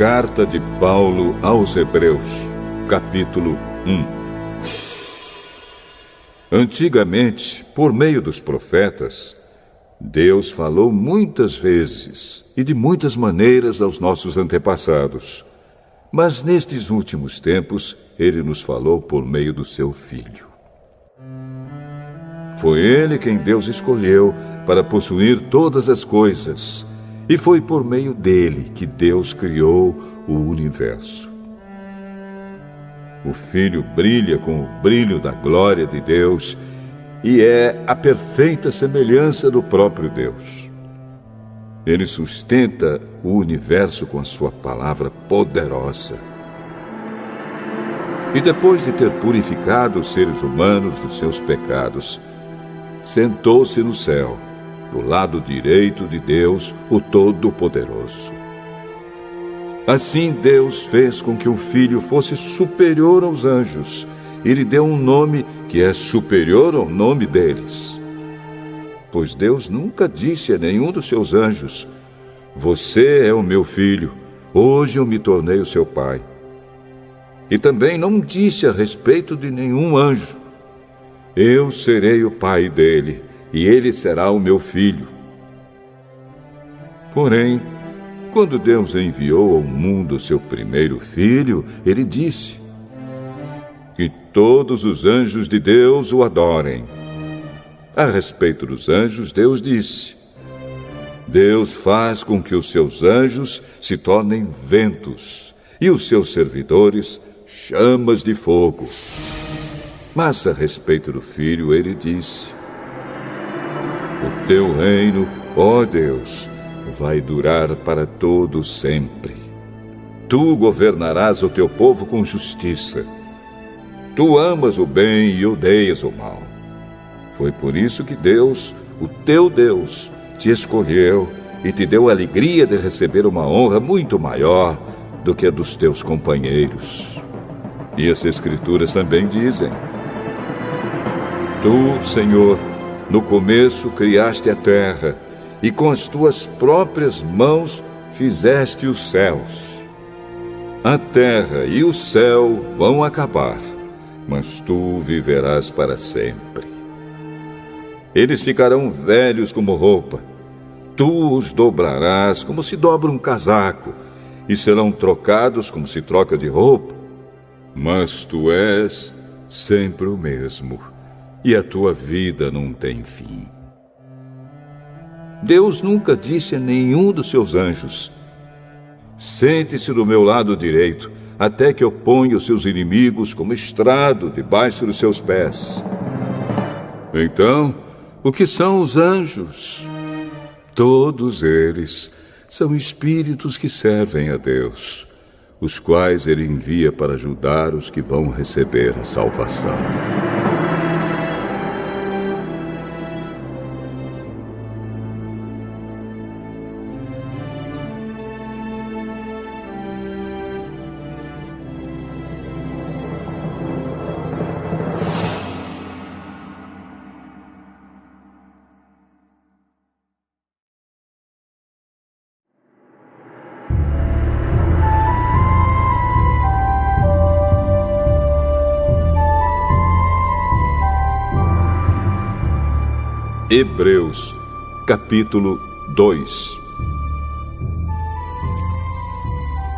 Carta de Paulo aos Hebreus, capítulo 1. Antigamente, por meio dos profetas, Deus falou muitas vezes e de muitas maneiras aos nossos antepassados. Mas nestes últimos tempos, Ele nos falou por meio do seu Filho. Foi Ele quem Deus escolheu para possuir todas as coisas, e foi por meio dele que Deus criou o universo. O Filho brilha com o brilho da glória de Deus e é a perfeita semelhança do próprio Deus. Ele sustenta o universo com a sua palavra poderosa. E depois de ter purificado os seres humanos dos seus pecados, sentou-se no céu, do lado direito de Deus, o Todo-Poderoso. Assim Deus fez com que o Filho fosse superior aos anjos e lhe deu um nome que é superior ao nome deles. Pois Deus nunca disse a nenhum dos seus anjos: "Você é o meu filho, hoje eu me tornei o seu pai." E também não disse a respeito de nenhum anjo: "Eu serei o pai dele, e ele será o meu filho." Porém, quando Deus enviou ao mundo seu primeiro filho, ele disse: "Que todos os anjos de Deus o adorem." A respeito dos anjos, Deus disse: "Deus faz com que os seus anjos se tornem ventos, e os seus servidores chamas de fogo." Mas a respeito do Filho, ele disse: "O teu reino, ó Deus, vai durar para todo sempre. Tu governarás o teu povo com justiça. Tu amas o bem e odeias o mal. Foi por isso que Deus, o teu Deus, te escolheu e te deu a alegria de receber uma honra muito maior do que a dos teus companheiros." E as Escrituras também dizem: "Tu, Senhor, no começo criaste a terra, e com as tuas próprias mãos fizeste os céus. A terra e o céu vão acabar, mas tu viverás para sempre. Eles ficarão velhos como roupa. Tu os dobrarás como se dobra um casaco, e serão trocados como se troca de roupa. Mas tu és sempre o mesmo, e a tua vida não tem fim." Deus nunca disse a nenhum dos seus anjos: "Sente-se do meu lado direito, até que eu ponha os seus inimigos como estrado debaixo dos seus pés." Então, o que são os anjos? Todos eles são espíritos que servem a Deus, os quais ele envia para ajudar os que vão receber a salvação. Hebreus, capítulo 2.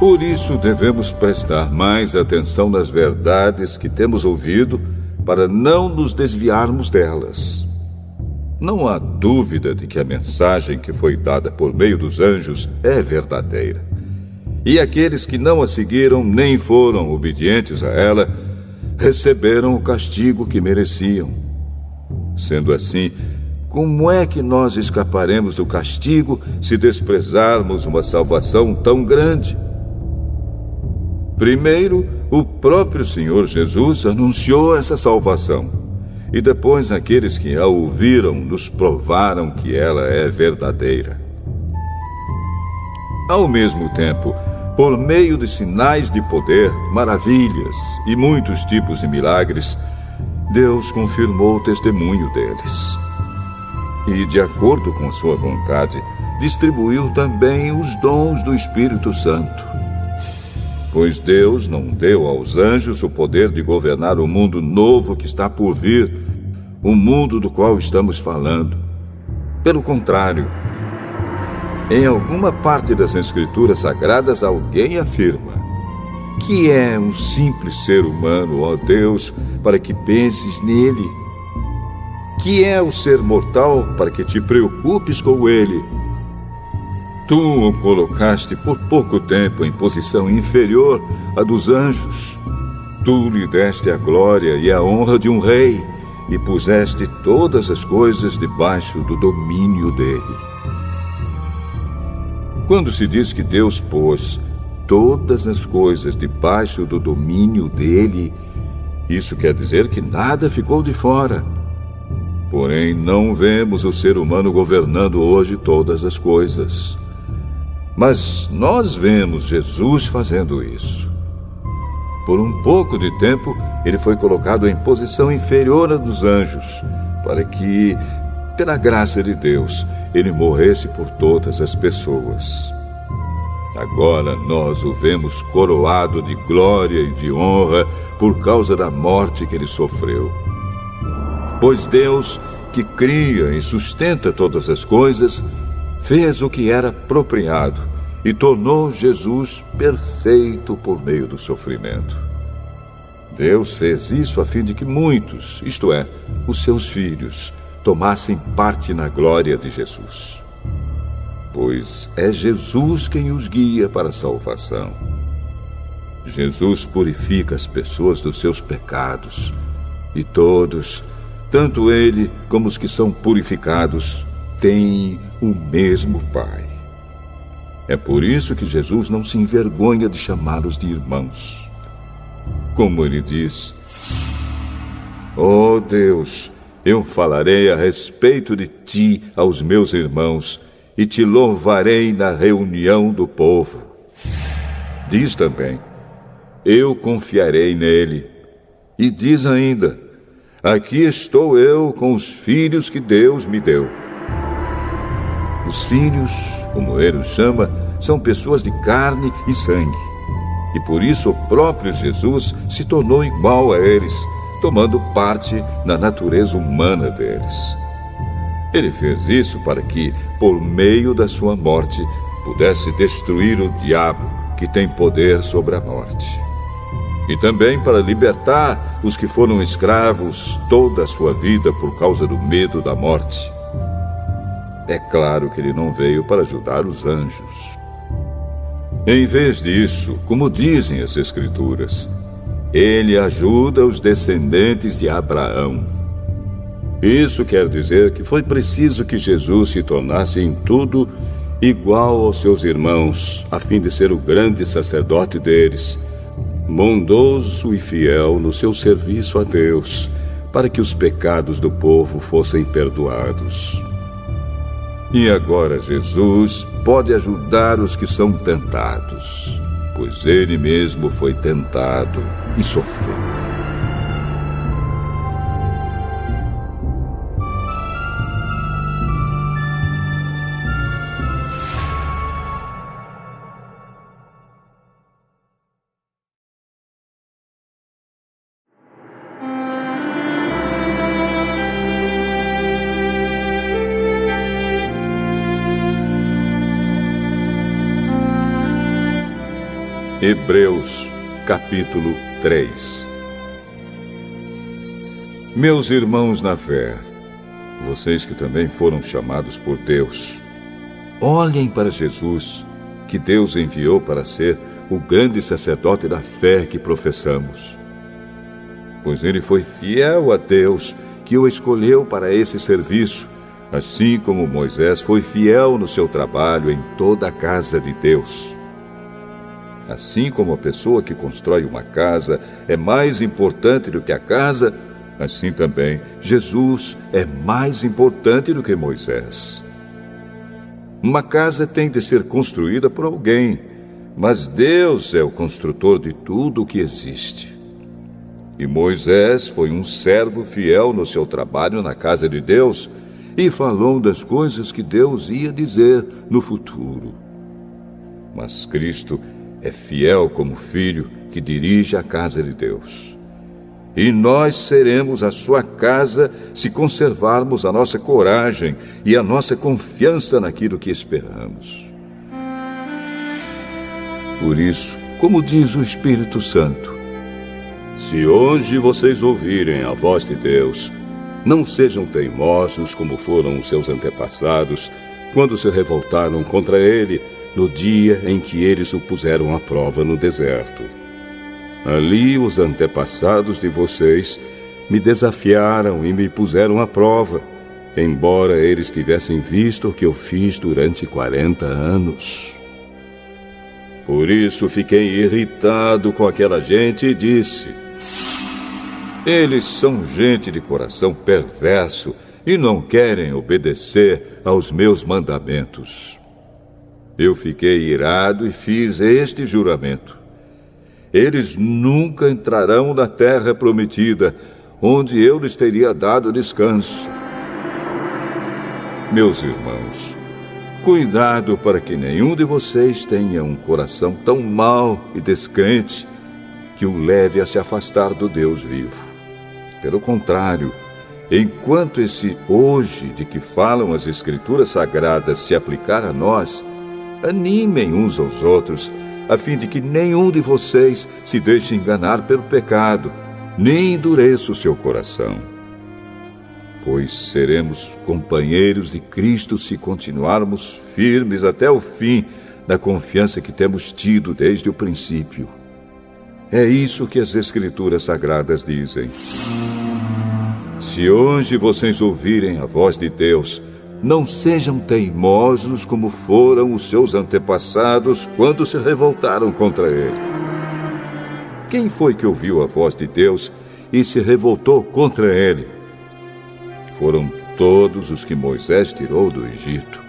Por isso devemos prestar mais atenção nas verdades que temos ouvido, para não nos desviarmos delas. Não há dúvida de que a mensagem que foi dada por meio dos anjos é verdadeira. E aqueles que não a seguiram nem foram obedientes a ela, receberam o castigo que mereciam. Sendo assim, como é que nós escaparemos do castigo se desprezarmos uma salvação tão grande? Primeiro, o próprio Senhor Jesus anunciou essa salvação, e depois aqueles que a ouviram nos provaram que ela é verdadeira. Ao mesmo tempo, por meio de sinais de poder, maravilhas e muitos tipos de milagres, Deus confirmou o testemunho deles. E, de acordo com a sua vontade, distribuiu também os dons do Espírito Santo. Pois Deus não deu aos anjos o poder de governar o mundo novo que está por vir, o mundo do qual estamos falando. Pelo contrário, em alguma parte das Escrituras Sagradas, alguém afirma: que é um simples ser humano, ó Deus, para que penses nele? Que é o ser mortal para que te preocupes com ele? Tu o colocaste por pouco tempo em posição inferior à dos anjos. Tu lhe deste a glória e a honra de um rei e puseste todas as coisas debaixo do domínio dele. Quando se diz que Deus pôs todas as coisas debaixo do domínio dele, isso quer dizer que nada ficou de fora. Porém, não vemos o ser humano governando hoje todas as coisas. Mas nós vemos Jesus fazendo isso. Por um pouco de tempo, ele foi colocado em posição inferior à dos anjos, para que, pela graça de Deus, ele morresse por todas as pessoas. Agora nós o vemos coroado de glória e de honra por causa da morte que ele sofreu. Pois Deus, que cria e sustenta todas as coisas, fez o que era apropriado e tornou Jesus perfeito por meio do sofrimento. Deus fez isso a fim de que muitos, isto é, os seus filhos, tomassem parte na glória de Jesus. Pois é Jesus quem os guia para a salvação. Jesus purifica as pessoas dos seus pecados, e todos, tanto ele como os que são purificados, têm o mesmo Pai. É por isso que Jesus não se envergonha de chamá-los de irmãos. Como ele diz: ó Deus, eu falarei a respeito de ti aos meus irmãos e te louvarei na reunião do povo. Diz também: eu confiarei nele. E diz ainda: aqui estou eu com os filhos que Deus me deu. Os filhos, como ele os chama, são pessoas de carne e sangue. E por isso o próprio Jesus se tornou igual a eles, tomando parte na natureza humana deles. Ele fez isso para que, por meio da sua morte, pudesse destruir o diabo, que tem poder sobre a morte. E também para libertar os que foram escravos toda a sua vida por causa do medo da morte. É claro que ele não veio para ajudar os anjos. Em vez disso, como dizem as Escrituras, ele ajuda os descendentes de Abraão. Isso quer dizer que foi preciso que Jesus se tornasse em tudo igual aos seus irmãos, a fim de ser o grande sacerdote deles, bondoso e fiel no seu serviço a Deus, para que os pecados do povo fossem perdoados. E agora Jesus pode ajudar os que são tentados, pois ele mesmo foi tentado e sofreu. Hebreus, capítulo 3. Meus irmãos na fé, vocês que também foram chamados por Deus, olhem para Jesus, que Deus enviou para ser o grande sacerdote da fé que professamos. Pois ele foi fiel a Deus, que o escolheu para esse serviço, assim como Moisés foi fiel no seu trabalho em toda a casa de Deus. Assim como a pessoa que constrói uma casa é mais importante do que a casa, assim também Jesus é mais importante do que Moisés. Uma casa tem de ser construída por alguém, mas Deus é o construtor de tudo o que existe. E Moisés foi um servo fiel no seu trabalho na casa de Deus e falou das coisas que Deus ia dizer no futuro. Mas Cristo é fiel como filho que dirige a casa de Deus. E nós seremos a sua casa se conservarmos a nossa coragem e a nossa confiança naquilo que esperamos. Por isso, como diz o Espírito Santo, se hoje vocês ouvirem a voz de Deus, não sejam teimosos como foram os seus antepassados, quando se revoltaram contra ele no dia em que eles o puseram à prova no deserto. Ali os antepassados de vocês me desafiaram e me puseram à prova, embora eles tivessem visto o que eu fiz durante 40 anos. Por isso fiquei irritado com aquela gente e disse: eles são gente de coração perverso e não querem obedecer aos meus mandamentos. Eu fiquei irado e fiz este juramento: eles nunca entrarão na terra prometida, onde eu lhes teria dado descanso. Meus irmãos, cuidado para que nenhum de vocês tenha um coração tão mau e descrente que o leve a se afastar do Deus vivo. Pelo contrário, enquanto esse hoje de que falam as Escrituras Sagradas se aplicar a nós, animem uns aos outros, a fim de que nenhum de vocês se deixe enganar pelo pecado, nem endureça o seu coração. Pois seremos companheiros de Cristo se continuarmos firmes até o fim da confiança que temos tido desde o princípio. É isso que as Escrituras Sagradas dizem. Se hoje vocês ouvirem a voz de Deus, não sejam teimosos como foram os seus antepassados quando se revoltaram contra ele. Quem foi que ouviu a voz de Deus e se revoltou contra ele? Foram todos os que Moisés tirou do Egito.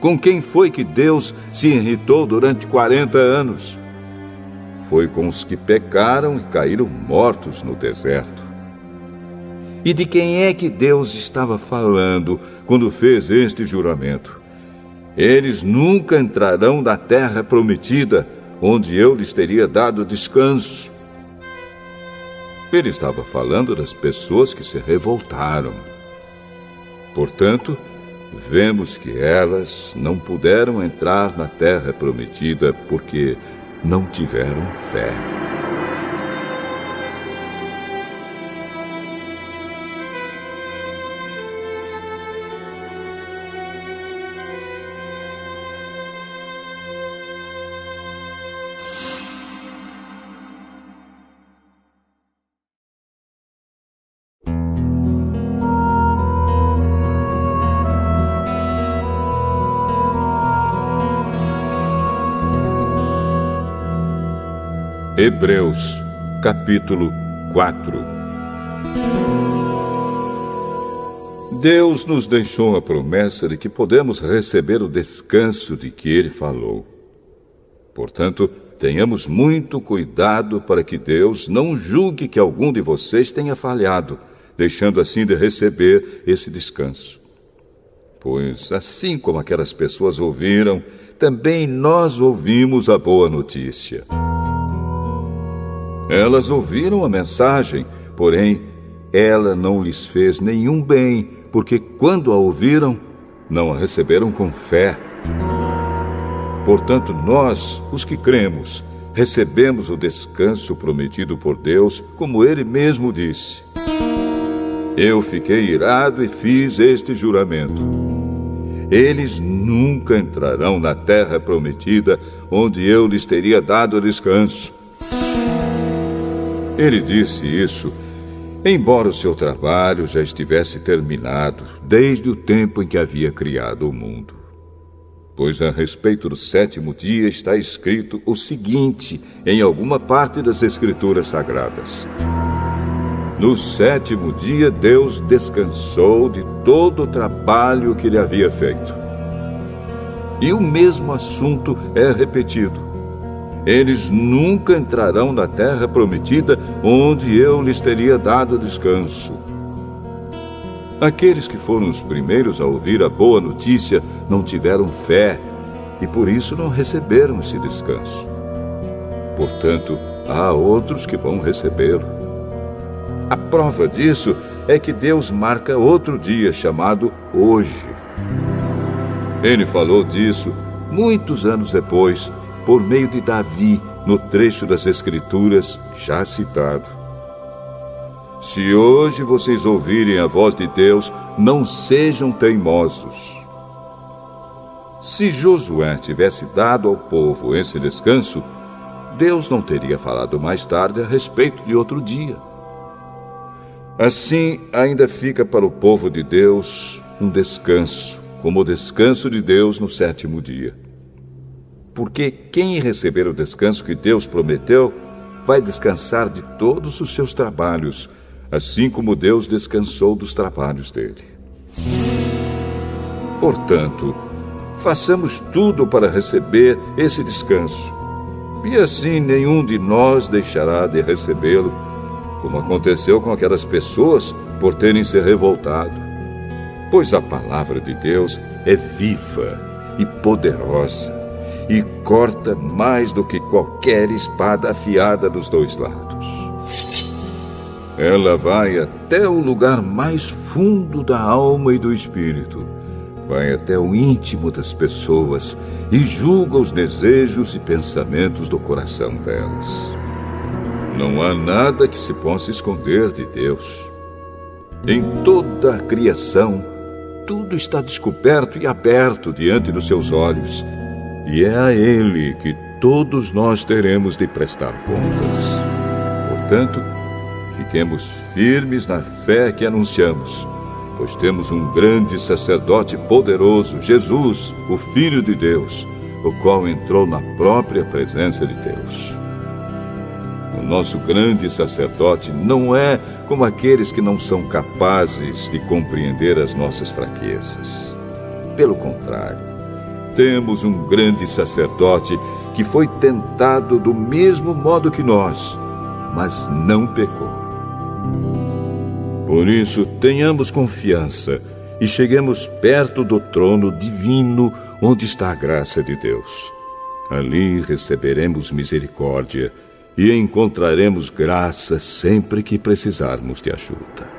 Com quem foi que Deus se irritou durante 40 anos? Foi com os que pecaram e caíram mortos no deserto. E de quem é que Deus estava falando quando fez este juramento? Eles nunca entrarão na terra prometida, onde eu lhes teria dado descanso. Ele estava falando das pessoas que se revoltaram. Portanto, vemos que elas não puderam entrar na terra prometida porque não tiveram fé. Hebreus, capítulo 4. Deus nos deixou a promessa de que podemos receber o descanso de que Ele falou. Portanto, tenhamos muito cuidado para que Deus não julgue que algum de vocês tenha falhado, deixando assim de receber esse descanso. Pois, assim como aquelas pessoas ouviram, também nós ouvimos a boa notícia. Elas ouviram a mensagem, porém, ela não lhes fez nenhum bem, porque quando a ouviram, não a receberam com fé. Portanto, nós, os que cremos, recebemos o descanso prometido por Deus, como Ele mesmo disse. Eu fiquei irado e fiz este juramento: eles nunca entrarão na terra prometida, onde eu lhes teria dado descanso. Ele disse isso, embora o seu trabalho já estivesse terminado, desde o tempo em que havia criado o mundo. Pois a respeito do sétimo dia está escrito o seguinte em alguma parte das Escrituras Sagradas: no sétimo dia Deus descansou de todo o trabalho que ele havia feito. E o mesmo assunto é repetido: eles nunca entrarão na terra prometida, onde eu lhes teria dado descanso. Aqueles que foram os primeiros a ouvir a boa notícia não tiveram fé e por isso não receberam esse descanso. Portanto, há outros que vão recebê-lo. A prova disso é que Deus marca outro dia chamado hoje. Ele falou disso muitos anos depois, por meio de Davi, no trecho das Escrituras já citado. Se hoje vocês ouvirem a voz de Deus, não sejam teimosos. Se Josué tivesse dado ao povo esse descanso, Deus não teria falado mais tarde a respeito de outro dia. Assim, ainda fica para o povo de Deus um descanso, como o descanso de Deus no 7º dia. Porque quem receber o descanso que Deus prometeu, vai descansar de todos os seus trabalhos, assim como Deus descansou dos trabalhos dele. Portanto, façamos tudo para receber esse descanso, e assim nenhum de nós deixará de recebê-lo, como aconteceu com aquelas pessoas por terem se revoltado. Pois a palavra de Deus é viva e poderosa, e corta mais do que qualquer espada afiada dos dois lados. Ela vai até o lugar mais fundo da alma e do espírito, vai até o íntimo das pessoas e julga os desejos e pensamentos do coração delas. Não há nada que se possa esconder de Deus. Em toda a criação, tudo está descoberto e aberto diante dos seus olhos, e é a Ele que todos nós teremos de prestar contas. Portanto, fiquemos firmes na fé que anunciamos, pois temos um grande sacerdote poderoso, Jesus, o Filho de Deus, o qual entrou na própria presença de Deus. O nosso grande sacerdote não é como aqueles que não são capazes de compreender as nossas fraquezas. Pelo contrário, temos um grande sacerdote que foi tentado do mesmo modo que nós, mas não pecou. Por isso, tenhamos confiança e cheguemos perto do trono divino onde está a graça de Deus. Ali receberemos misericórdia e encontraremos graça sempre que precisarmos de ajuda.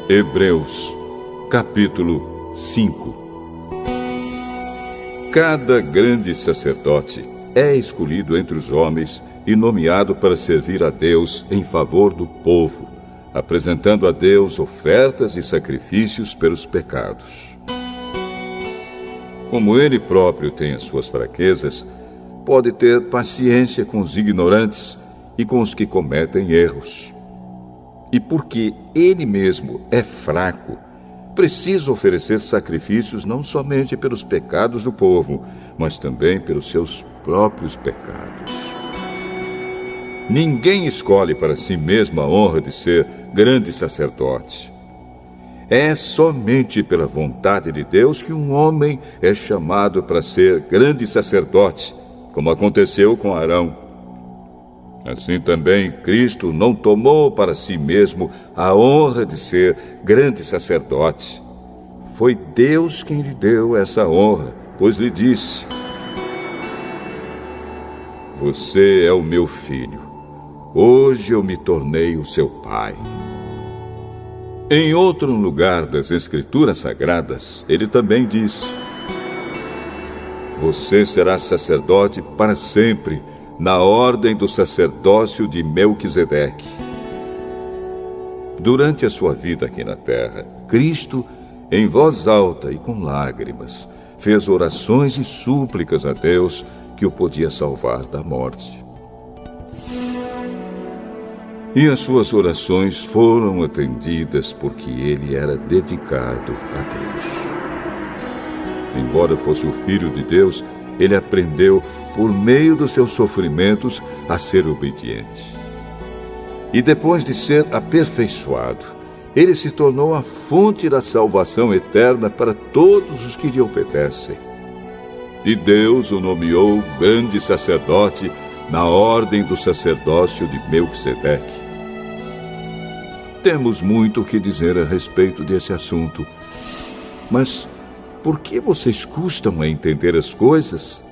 Hebreus, capítulo 5. Cada grande sacerdote é escolhido entre os homens e nomeado para servir a Deus em favor do povo, apresentando a Deus ofertas e sacrifícios pelos pecados. Como ele próprio tem as suas fraquezas, pode ter paciência com os ignorantes e com os que cometem erros. E porque ele mesmo é fraco, precisa oferecer sacrifícios não somente pelos pecados do povo, mas também pelos seus próprios pecados. Ninguém escolhe para si mesmo a honra de ser grande sacerdote. É somente pela vontade de Deus que um homem é chamado para ser grande sacerdote, como aconteceu com Arão. Assim também Cristo não tomou para si mesmo a honra de ser grande sacerdote. Foi Deus quem lhe deu essa honra, pois lhe disse: "Você é o meu filho. Hoje eu me tornei o seu pai." Em outro lugar das Escrituras Sagradas, ele também disse: "Você será sacerdote para sempre, na ordem do sacerdócio de Melquisedeque." Durante a sua vida aqui na terra, Cristo, em voz alta e com lágrimas, fez orações e súplicas a Deus que o podia salvar da morte. E as suas orações foram atendidas porque ele era dedicado a Deus. Embora fosse o Filho de Deus, ele aprendeu, por meio dos seus sofrimentos, a ser obediente. E depois de ser aperfeiçoado, ele se tornou a fonte da salvação eterna para todos os que lhe obedecem. E Deus o nomeou grande sacerdote na ordem do sacerdócio de Melquisedeque. Temos muito o que dizer a respeito desse assunto, mas por que vocês custam a entender as coisas?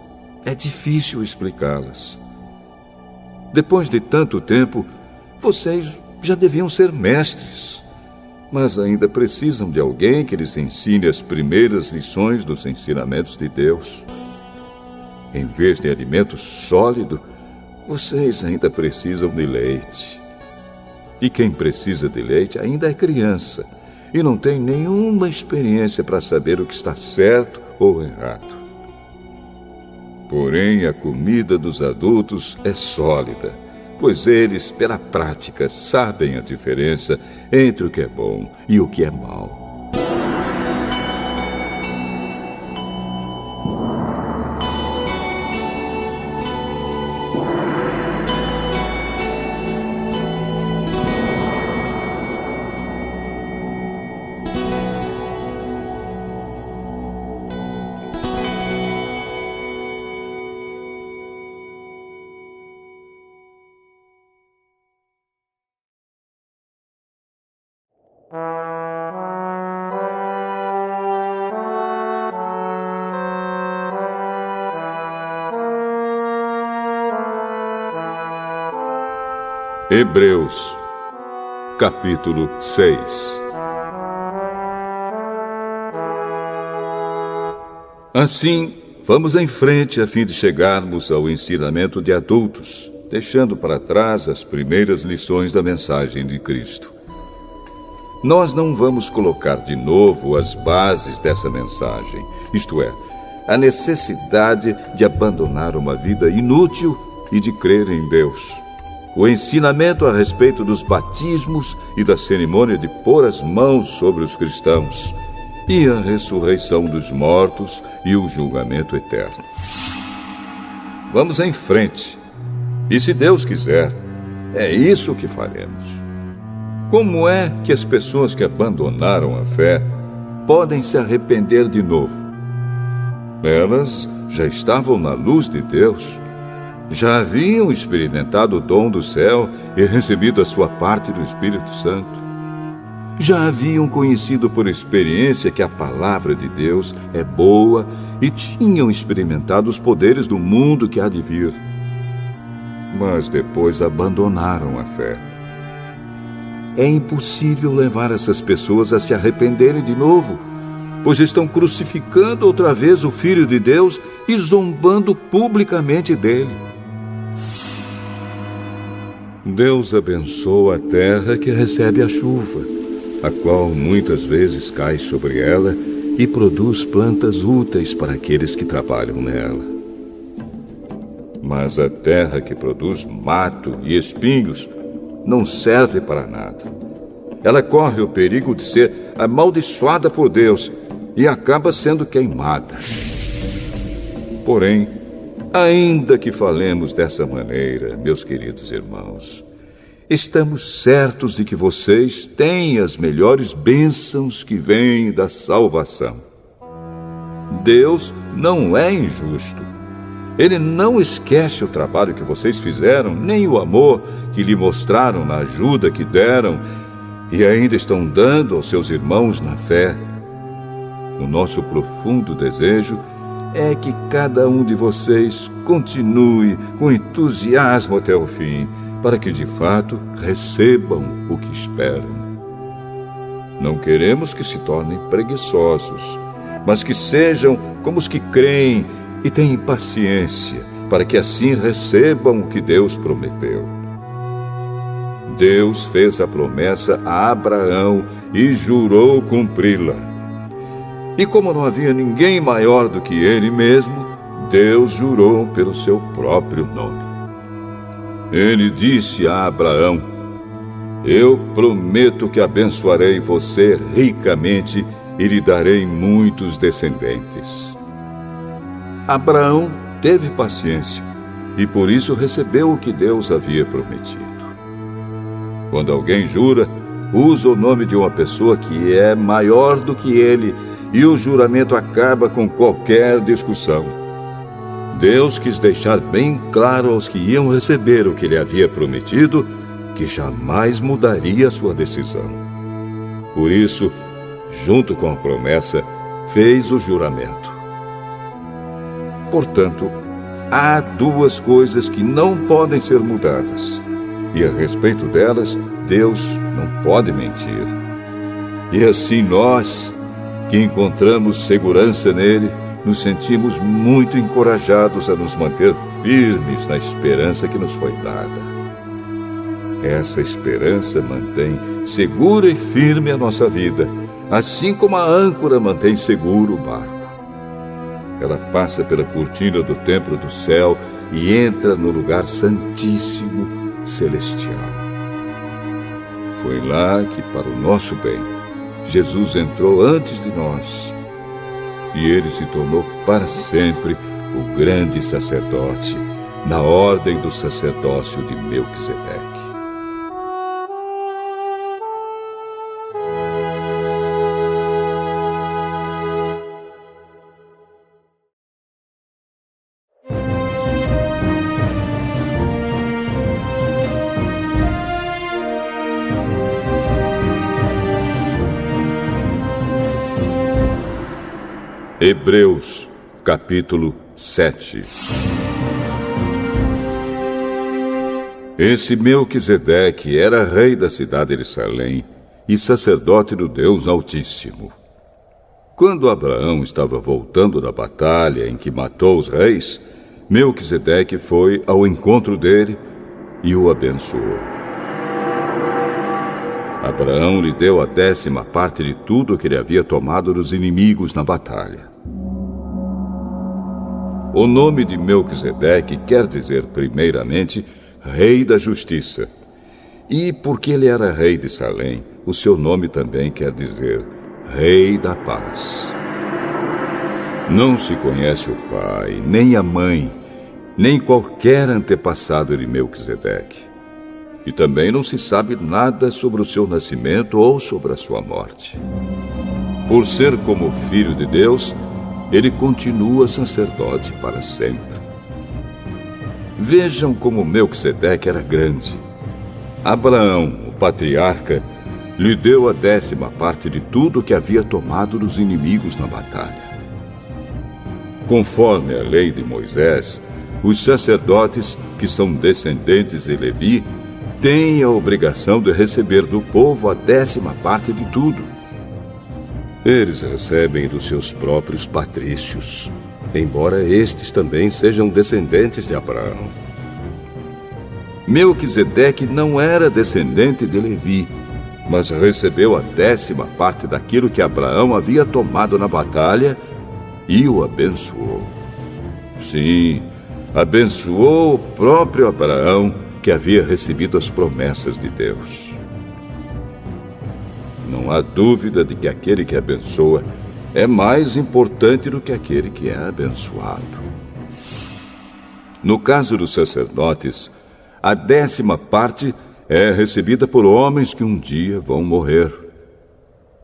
É difícil explicá-las. Depois de tanto tempo, vocês já deviam ser mestres, mas ainda precisam de alguém que lhes ensine as primeiras lições dos ensinamentos de Deus. Em vez de alimento sólido, vocês ainda precisam de leite. E quem precisa de leite ainda é criança e não tem nenhuma experiência para saber o que está certo ou errado. Porém, a comida dos adultos é sólida, pois eles, pela prática, sabem a diferença entre o que é bom e o que é mau. Hebreus, capítulo 6. Assim, vamos em frente a fim de chegarmos ao ensinamento de adultos, deixando para trás as primeiras lições da mensagem de Cristo. Nós não vamos colocar de novo as bases dessa mensagem, isto é, a necessidade de abandonar uma vida inútil e de crer em Deus. O ensinamento a respeito dos batismos e da cerimônia de pôr as mãos sobre os cristãos, e a ressurreição dos mortos e o julgamento eterno. Vamos em frente, e se Deus quiser, é isso que faremos. Como é que as pessoas que abandonaram a fé podem se arrepender de novo? Elas já estavam na luz de Deus, já haviam experimentado o dom do céu e recebido a sua parte do Espírito Santo. Já haviam conhecido por experiência que a palavra de Deus é boa e tinham experimentado os poderes do mundo que há de vir. Mas depois abandonaram a fé. É impossível levar essas pessoas a se arrependerem de novo, pois estão crucificando outra vez o Filho de Deus e zombando publicamente dele. Deus abençoa a terra que recebe a chuva, a qual muitas vezes cai sobre ela e produz plantas úteis para aqueles que trabalham nela. Mas a terra que produz mato e espinhos não serve para nada. Ela corre o perigo de ser amaldiçoada por Deus e acaba sendo queimada. Porém, ainda que falemos dessa maneira, meus queridos irmãos, estamos certos de que vocês têm as melhores bênçãos que vêm da salvação. Deus não é injusto. Ele não esquece o trabalho que vocês fizeram, nem o amor que lhe mostraram na ajuda que deram e ainda estão dando aos seus irmãos na fé. O nosso profundo desejo é que cada um de vocês continue com entusiasmo até o fim, para que de fato recebam o que esperam. Não queremos que se tornem preguiçosos, mas que sejam como os que creem e têm paciência, para que assim recebam o que Deus prometeu. Deus fez a promessa a Abraão e jurou cumpri-la. E como não havia ninguém maior do que ele mesmo, Deus jurou pelo seu próprio nome. Ele disse a Abraão: Eu prometo que abençoarei você ricamente e lhe darei muitos descendentes. Abraão teve paciência e por isso recebeu o que Deus havia prometido. Quando alguém jura, usa o nome de uma pessoa que é maior do que ele e o juramento acaba com qualquer discussão. Deus quis deixar bem claro aos que iam receber o que ele havia prometido que jamais mudaria sua decisão. Por isso, junto com a promessa, fez o juramento. Portanto, há duas coisas que não podem ser mudadas, e a respeito delas, Deus não pode mentir. E assim nós, que encontramos segurança nele, nos sentimos muito encorajados a nos manter firmes na esperança que nos foi dada. Essa esperança mantém segura e firme a nossa vida, assim como a âncora mantém seguro o barco. Ela passa pela cortina do templo do céu e entra no lugar santíssimo celestial. Foi lá que, para o nosso bem, Jesus entrou antes de nós. E ele se tornou para sempre o grande sacerdote, na ordem do sacerdócio de Melquisedeque. Hebreus, capítulo 7. Esse Melquisedeque era rei da cidade de Salém e sacerdote do Deus Altíssimo. Quando Abraão estava voltando da batalha em que matou os reis, Melquisedeque foi ao encontro dele e o abençoou. Abraão lhe deu a 10ª parte de tudo que ele havia tomado dos inimigos na batalha. O nome de Melquisedeque quer dizer, primeiramente, Rei da Justiça. E porque ele era rei de Salém, o seu nome também quer dizer Rei da Paz. Não se conhece o pai, nem a mãe, nem qualquer antepassado de Melquisedeque. E também não se sabe nada sobre o seu nascimento ou sobre a sua morte. Por ser como filho de Deus, ele continua sacerdote para sempre. Vejam como Melquisedeque era grande. Abraão, o patriarca, lhe deu a 10ª parte de tudo que havia tomado dos inimigos na batalha. Conforme a lei de Moisés, os sacerdotes, que são descendentes de Levi, têm a obrigação de receber do povo a 10ª parte de tudo. Eles recebem dos seus próprios patrícios, embora estes também sejam descendentes de Abraão. Melquisedeque não era descendente de Levi, mas recebeu a 10ª parte daquilo que Abraão havia tomado na batalha e o abençoou. Sim, abençoou o próprio Abraão, que havia recebido as promessas de Deus. Não há dúvida de que aquele que abençoa é mais importante do que aquele que é abençoado. No caso dos sacerdotes, a 10ª parte é recebida por homens que um dia vão morrer.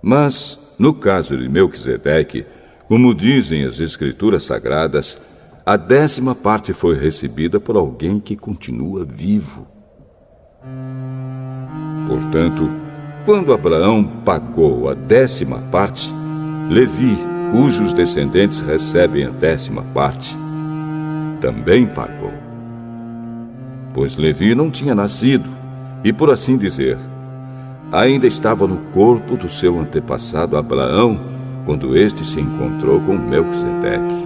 Mas, no caso de Melquisedeque, como dizem as Escrituras Sagradas, a 10ª parte foi recebida por alguém que continua vivo. Portanto, quando Abraão pagou a 10ª parte, Levi, cujos descendentes recebem a 10ª parte, também pagou. Pois Levi não tinha nascido e, por assim dizer, ainda estava no corpo do seu antepassado Abraão quando este se encontrou com Melquisedeque.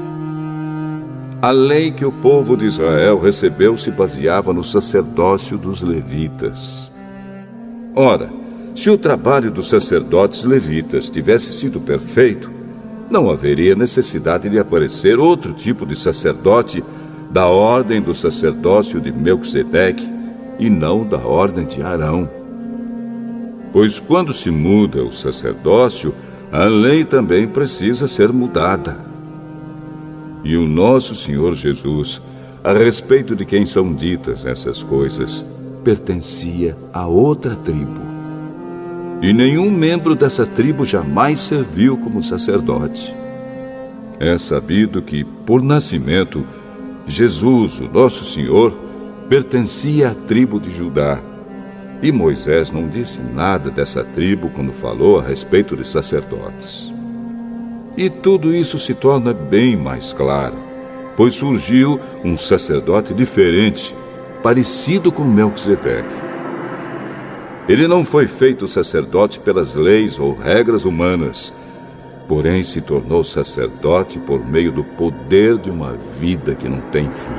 A lei que o povo de Israel recebeu se baseava no sacerdócio dos levitas. Ora, se o trabalho dos sacerdotes levitas tivesse sido perfeito, não haveria necessidade de aparecer outro tipo de sacerdote da ordem do sacerdócio de Melquisedeque e não da ordem de Arão. Pois quando se muda o sacerdócio, a lei também precisa ser mudada. E o nosso Senhor Jesus, a respeito de quem são ditas essas coisas, pertencia a outra tribo. E nenhum membro dessa tribo jamais serviu como sacerdote. É sabido que, por nascimento, Jesus, o nosso Senhor, pertencia à tribo de Judá. E Moisés não disse nada dessa tribo quando falou a respeito de sacerdotes. E tudo isso se torna bem mais claro, pois surgiu um sacerdote diferente, parecido com Melquisedeque. Ele não foi feito sacerdote pelas leis ou regras humanas, porém se tornou sacerdote por meio do poder de uma vida que não tem fim.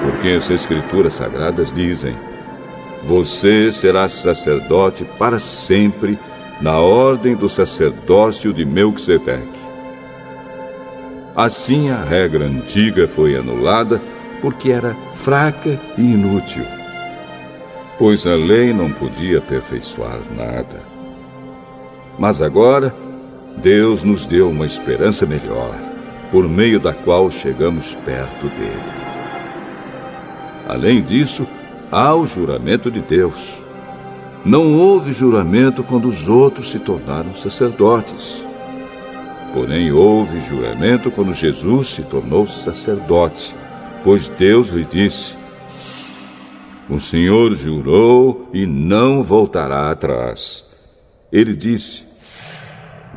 Porque as Escrituras Sagradas dizem: você será sacerdote para sempre, na ordem do sacerdócio de Melquisedeque. Assim, a regra antiga foi anulada porque era fraca e inútil, pois a lei não podia aperfeiçoar nada. Mas agora, Deus nos deu uma esperança melhor, por meio da qual chegamos perto dele. Além disso, há o juramento de Deus. Não houve juramento quando os outros se tornaram sacerdotes. Porém, houve juramento quando Jesus se tornou sacerdote, pois Deus lhe disse: o Senhor jurou e não voltará atrás. Ele disse: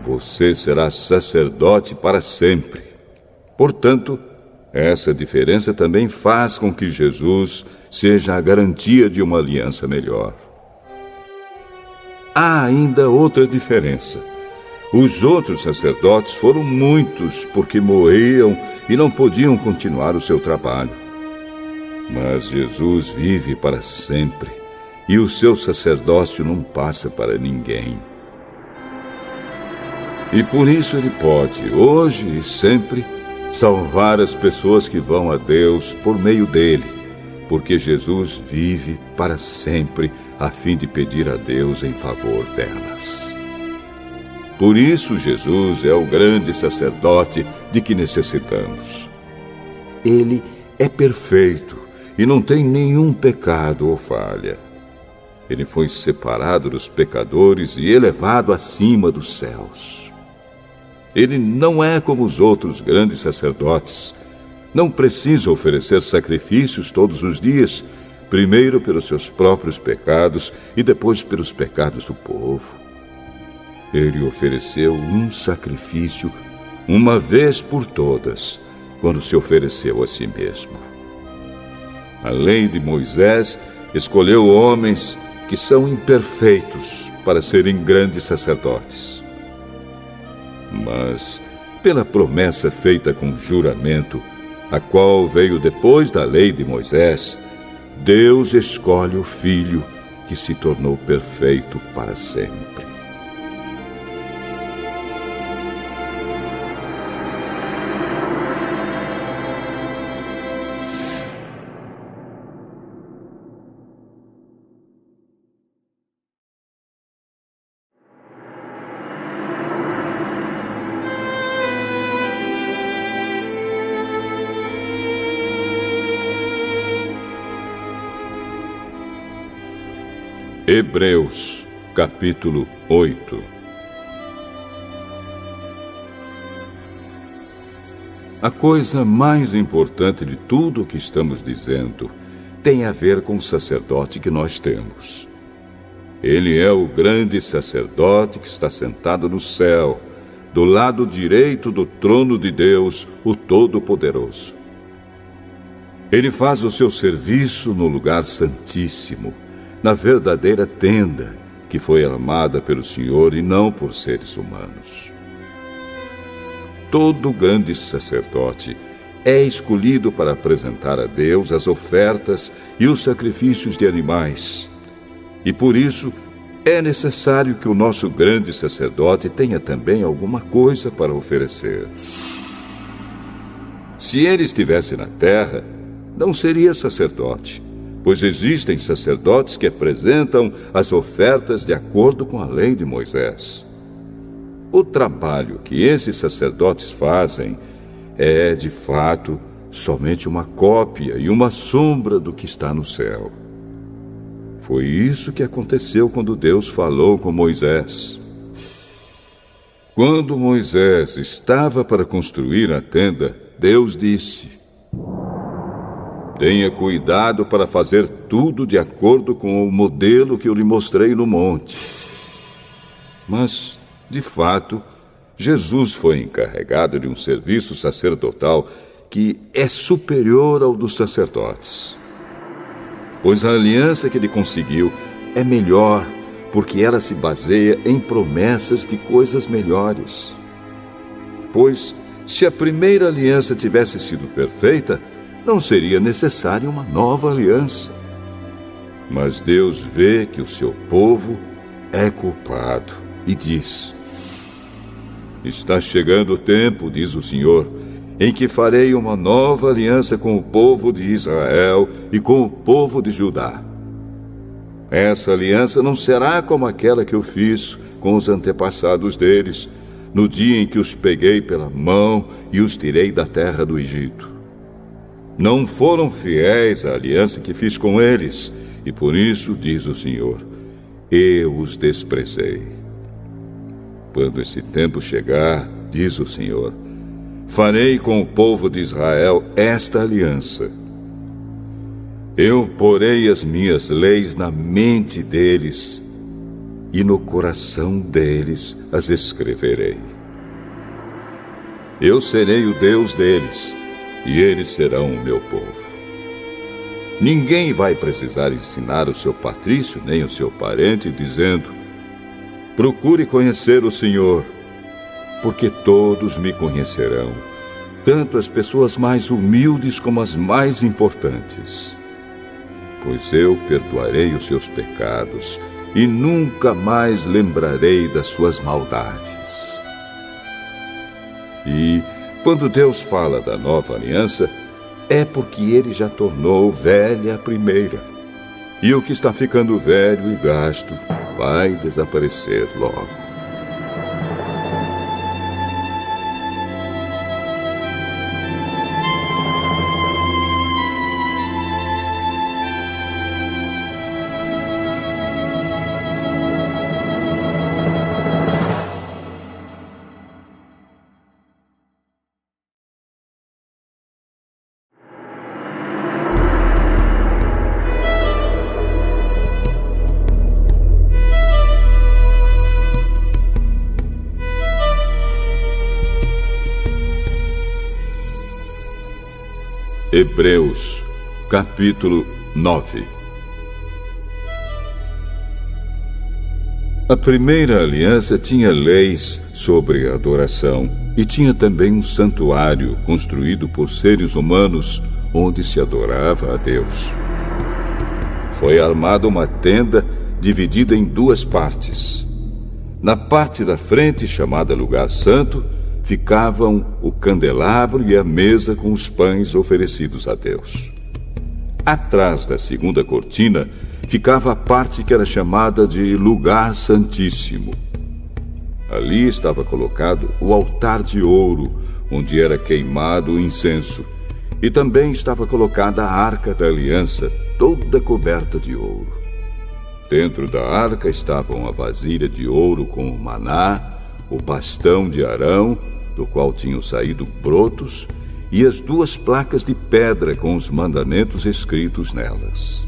você será sacerdote para sempre. Portanto, essa diferença também faz com que Jesus seja a garantia de uma aliança melhor. Há ainda outra diferença. Os outros sacerdotes foram muitos porque morriam e não podiam continuar o seu trabalho. Mas Jesus vive para sempre e o seu sacerdócio não passa para ninguém. E por isso ele pode, hoje e sempre, salvar as pessoas que vão a Deus por meio dele, porque Jesus vive para sempre a fim de pedir a Deus em favor delas. Por isso Jesus é o grande sacerdote de que necessitamos. Ele é perfeito e não tem nenhum pecado ou falha. Ele foi separado dos pecadores e elevado acima dos céus. Ele não é como os outros grandes sacerdotes. Não precisa oferecer sacrifícios todos os dias, primeiro pelos seus próprios pecados e depois pelos pecados do povo. Ele ofereceu um sacrifício uma vez por todas, quando se ofereceu a si mesmo. A lei de Moisés escolheu homens que são imperfeitos para serem grandes sacerdotes. Mas, pela promessa feita com juramento, a qual veio depois da lei de Moisés, Deus escolhe o Filho que se tornou perfeito para sempre. Hebreus, capítulo 8. A coisa mais importante de tudo o que estamos dizendo tem a ver com o sacerdote que nós temos. Ele é o grande sacerdote que está sentado no céu, do lado direito do trono de Deus, o Todo-Poderoso. Ele faz o seu serviço no lugar santíssimo, na verdadeira tenda, que foi armada pelo Senhor e não por seres humanos. Todo grande sacerdote é escolhido para apresentar a Deus as ofertas e os sacrifícios de animais. E por isso, é necessário que o nosso grande sacerdote tenha também alguma coisa para oferecer. Se ele estivesse na terra, não seria sacerdote, pois existem sacerdotes que apresentam as ofertas de acordo com a lei de Moisés. O trabalho que esses sacerdotes fazem é, de fato, somente uma cópia e uma sombra do que está no céu. Foi isso que aconteceu quando Deus falou com Moisés. Quando Moisés estava para construir a tenda, Deus disse: tenha cuidado para fazer tudo de acordo com o modelo que eu lhe mostrei no monte. Mas, de fato, Jesus foi encarregado de um serviço sacerdotal que é superior ao dos sacerdotes. Pois a aliança que ele conseguiu é melhor, porque ela se baseia em promessas de coisas melhores. Pois, se a primeira aliança tivesse sido perfeita, não seria necessária uma nova aliança. Mas Deus vê que o seu povo é culpado e diz: está chegando o tempo, diz o Senhor, em que farei uma nova aliança com o povo de Israel e com o povo de Judá. Essa aliança não será como aquela que eu fiz com os antepassados deles, no dia em que os peguei pela mão e os tirei da terra do Egito. Não foram fiéis à aliança que fiz com eles, e por isso, diz o Senhor, eu os desprezei. Quando esse tempo chegar, diz o Senhor, farei com o povo de Israel esta aliança. Eu porei as minhas leis na mente deles, e no coração deles as escreverei. Eu serei o Deus deles, e eles serão o meu povo. Ninguém vai precisar ensinar o seu patrício nem o seu parente, dizendo: procure conhecer o Senhor, porque todos me conhecerão, tanto as pessoas mais humildes como as mais importantes. Pois eu perdoarei os seus pecados e nunca mais lembrarei das suas maldades. E quando Deus fala da nova aliança, é porque ele já tornou velha a primeira. E o que está ficando velho e gasto vai desaparecer logo. Hebreus, capítulo 9. A primeira aliança tinha leis sobre a adoração e tinha também um santuário construído por seres humanos onde se adorava a Deus. Foi armada uma tenda dividida em duas partes. Na parte da frente, chamada Lugar Santo, ficavam o candelabro e a mesa com os pães oferecidos a Deus. Atrás da segunda cortina ficava a parte que era chamada de Lugar Santíssimo. Ali estava colocado o altar de ouro, onde era queimado o incenso, e também estava colocada a Arca da Aliança, toda coberta de ouro. Dentro da arca estavam a vasilha de ouro com o maná, o bastão de Arão, do qual tinham saído brotos, e as duas placas de pedra com os mandamentos escritos nelas.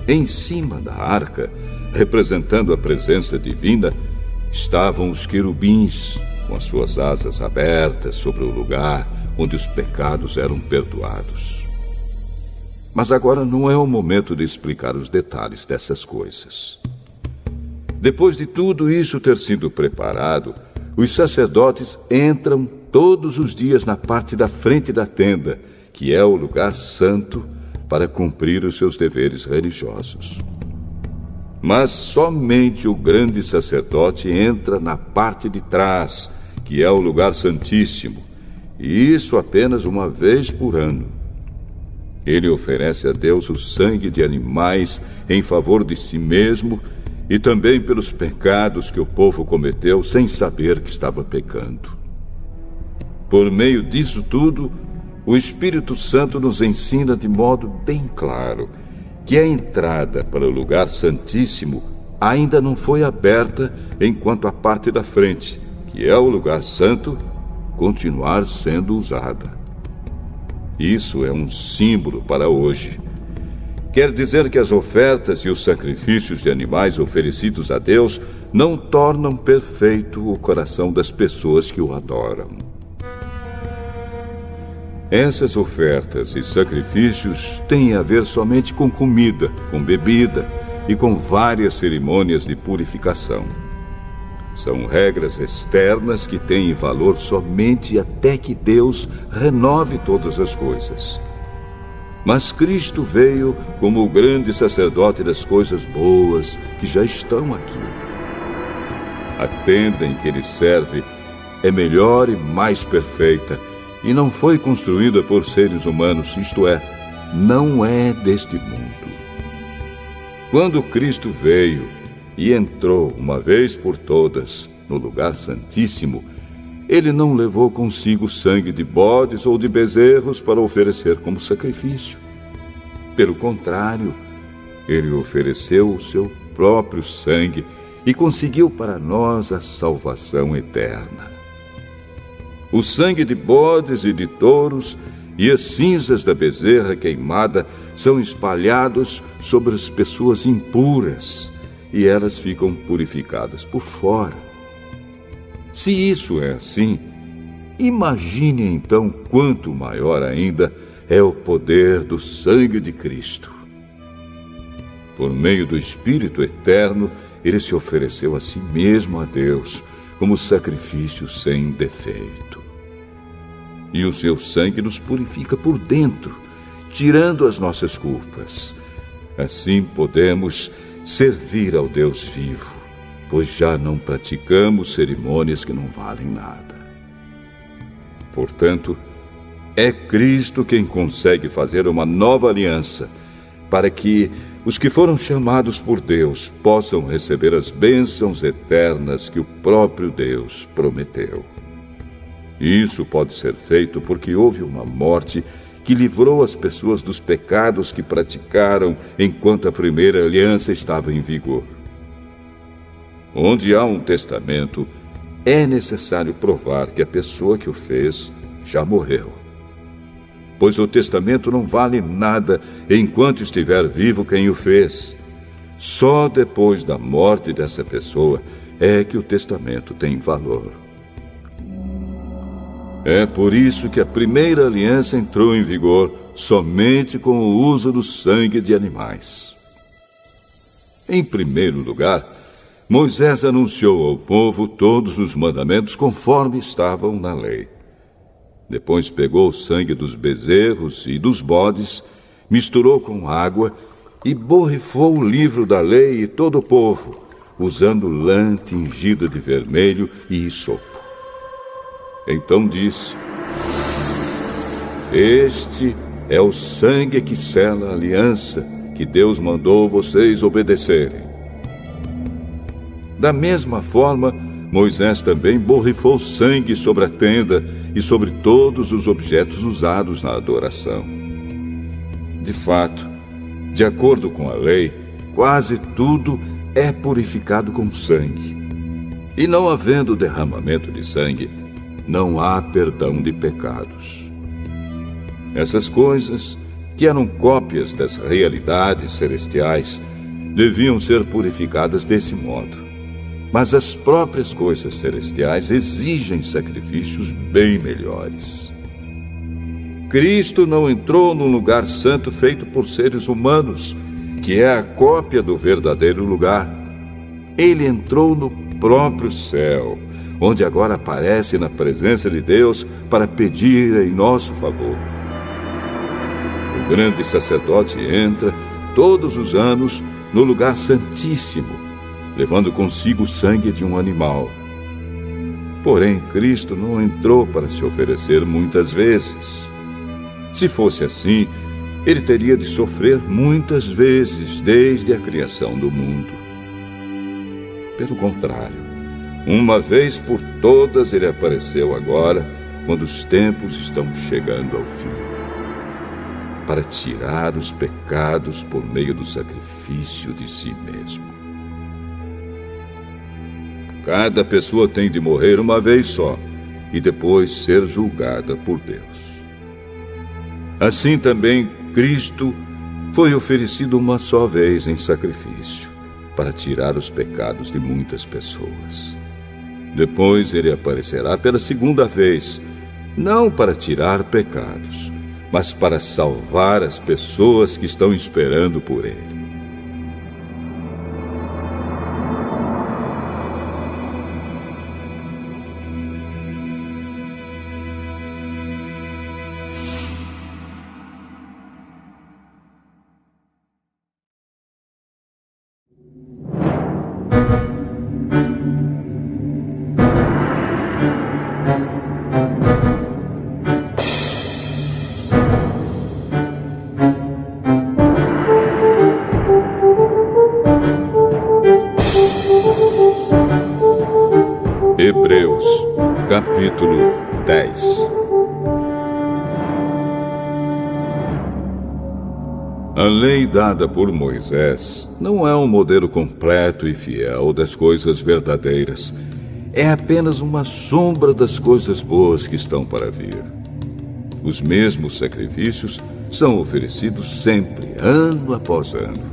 Em cima da arca, representando a presença divina, estavam os querubins, com as suas asas abertas sobre o lugar onde os pecados eram perdoados. Mas agora não é o momento de explicar os detalhes dessas coisas. Depois de tudo isso ter sido preparado, os sacerdotes entram todos os dias na parte da frente da tenda, que é o lugar santo, para cumprir os seus deveres religiosos. Mas somente o grande sacerdote entra na parte de trás, que é o lugar santíssimo, e isso apenas uma vez por ano. Ele oferece a Deus o sangue de animais em favor de si mesmo e também pelos pecados que o povo cometeu sem saber que estava pecando. Por meio disso tudo, o Espírito Santo nos ensina de modo bem claro que a entrada para o lugar santíssimo ainda não foi aberta enquanto a parte da frente, que é o lugar santo, continuar sendo usada. Isso é um símbolo para hoje. Quer dizer que as ofertas e os sacrifícios de animais oferecidos a Deus não tornam perfeito o coração das pessoas que o adoram. Essas ofertas e sacrifícios têm a ver somente com comida, com bebida e com várias cerimônias de purificação. São regras externas que têm valor somente até que Deus renove todas as coisas. Mas Cristo veio como o grande sacerdote das coisas boas que já estão aqui. A tenda em que ele serve é melhor e mais perfeita, e não foi construída por seres humanos, isto é, não é deste mundo. Quando Cristo veio e entrou uma vez por todas no lugar santíssimo, ele não levou consigo sangue de bodes ou de bezerros para oferecer como sacrifício. Pelo contrário, ele ofereceu o seu próprio sangue e conseguiu para nós a salvação eterna. O sangue de bodes e de touros e as cinzas da bezerra queimada são espalhados sobre as pessoas impuras e elas ficam purificadas por fora. Se isso é assim, imagine então quanto maior ainda é o poder do sangue de Cristo. Por meio do Espírito Eterno, ele se ofereceu a si mesmo a Deus como sacrifício sem defeito. E o seu sangue nos purifica por dentro, tirando as nossas culpas. Assim podemos servir ao Deus vivo, pois já não praticamos cerimônias que não valem nada. Portanto, é Cristo quem consegue fazer uma nova aliança, para que os que foram chamados por Deus possam receber as bênçãos eternas que o próprio Deus prometeu. Isso pode ser feito porque houve uma morte que livrou as pessoas dos pecados que praticaram enquanto a primeira aliança estava em vigor. Onde há um testamento, é necessário provar que a pessoa que o fez já morreu. Pois o testamento não vale nada enquanto estiver vivo quem o fez. Só depois da morte dessa pessoa é que o testamento tem valor. É por isso que a primeira aliança entrou em vigor somente com o uso do sangue de animais. Em primeiro lugar, Moisés anunciou ao povo todos os mandamentos conforme estavam na lei. Depois pegou o sangue dos bezerros e dos bodes, misturou com água e borrifou o livro da lei e todo o povo, usando lã tingida de vermelho e hisopo. Então disse: Este é o sangue que sela a aliança que Deus mandou vocês obedecerem. Da mesma forma, Moisés também borrifou sangue sobre a tenda e sobre todos os objetos usados na adoração. De fato, de acordo com a lei, quase tudo é purificado com sangue. E não havendo derramamento de sangue, não há perdão de pecados. Essas coisas, que eram cópias das realidades celestiais, deviam ser purificadas desse modo. Mas as próprias coisas celestiais exigem sacrifícios bem melhores. Cristo não entrou num lugar santo feito por seres humanos, que é a cópia do verdadeiro lugar. Ele entrou no próprio céu, onde agora aparece na presença de Deus para pedir em nosso favor. O grande sacerdote entra todos os anos no lugar santíssimo, levando consigo o sangue de um animal. Porém, Cristo não entrou para se oferecer muitas vezes. Se fosse assim, ele teria de sofrer muitas vezes desde a criação do mundo. Pelo contrário, uma vez por todas ele apareceu agora, quando os tempos estão chegando ao fim, para tirar os pecados por meio do sacrifício de si mesmo. Cada pessoa tem de morrer uma vez só e depois ser julgada por Deus. Assim também Cristo foi oferecido uma só vez em sacrifício, para tirar os pecados de muitas pessoas. Depois ele aparecerá pela segunda vez, não para tirar pecados, mas para salvar as pessoas que estão esperando por ele. Hebreus, capítulo 10. A lei dada por Moisés não é um modelo completo e fiel das coisas verdadeiras. É apenas uma sombra das coisas boas que estão para vir. Os mesmos sacrifícios são oferecidos sempre, ano após ano.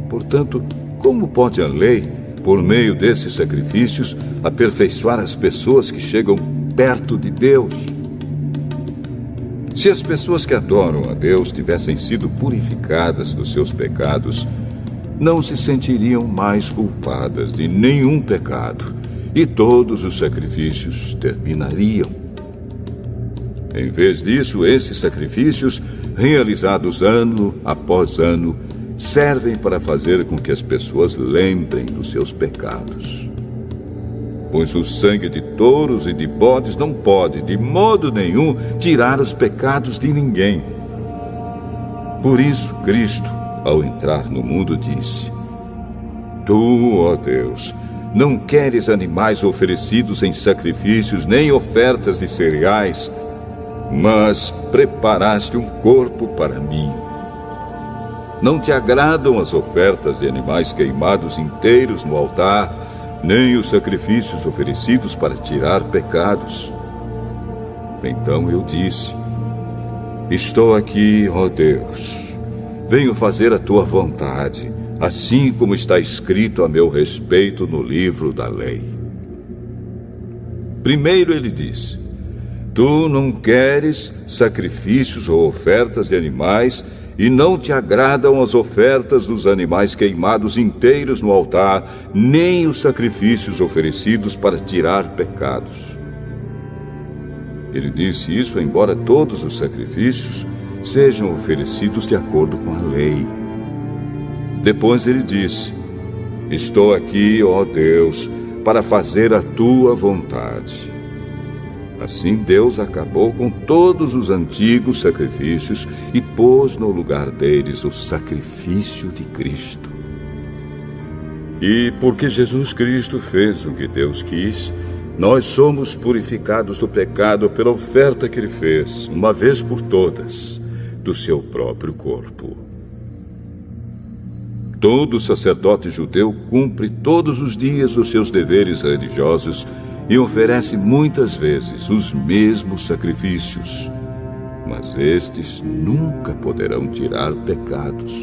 Portanto, como pode a lei, por meio desses sacrifícios, aperfeiçoar as pessoas que chegam perto de Deus? Se as pessoas que adoram a Deus tivessem sido purificadas dos seus pecados, não se sentiriam mais culpadas de nenhum pecado e todos os sacrifícios terminariam. Em vez disso, esses sacrifícios, realizados ano após ano, servem para fazer com que as pessoas lembrem dos seus pecados. Pois o sangue de touros e de bodes não pode, de modo nenhum, tirar os pecados de ninguém. Por isso, Cristo, ao entrar no mundo, disse: Tu, ó Deus, não queres animais oferecidos em sacrifícios, nem ofertas de cereais, mas preparaste um corpo para mim. Não te agradam as ofertas de animais queimados inteiros no altar, nem os sacrifícios oferecidos para tirar pecados. Então eu disse: Estou aqui, ó Deus. Venho fazer a tua vontade, assim como está escrito a meu respeito no livro da lei. Primeiro ele disse: Tu não queres sacrifícios ou ofertas de animais, e não te agradam as ofertas dos animais queimados inteiros no altar, nem os sacrifícios oferecidos para tirar pecados. Ele disse isso embora todos os sacrifícios sejam oferecidos de acordo com a lei. Depois ele disse: Estou aqui, ó Deus, para fazer a tua vontade. Assim Deus acabou com todos os antigos sacrifícios e pôs no lugar deles o sacrifício de Cristo. E porque Jesus Cristo fez o que Deus quis, nós somos purificados do pecado pela oferta que ele fez, uma vez por todas, do seu próprio corpo. Todo sacerdote judeu cumpre todos os dias os seus deveres religiosos e oferece muitas vezes os mesmos sacrifícios, mas estes nunca poderão tirar pecados.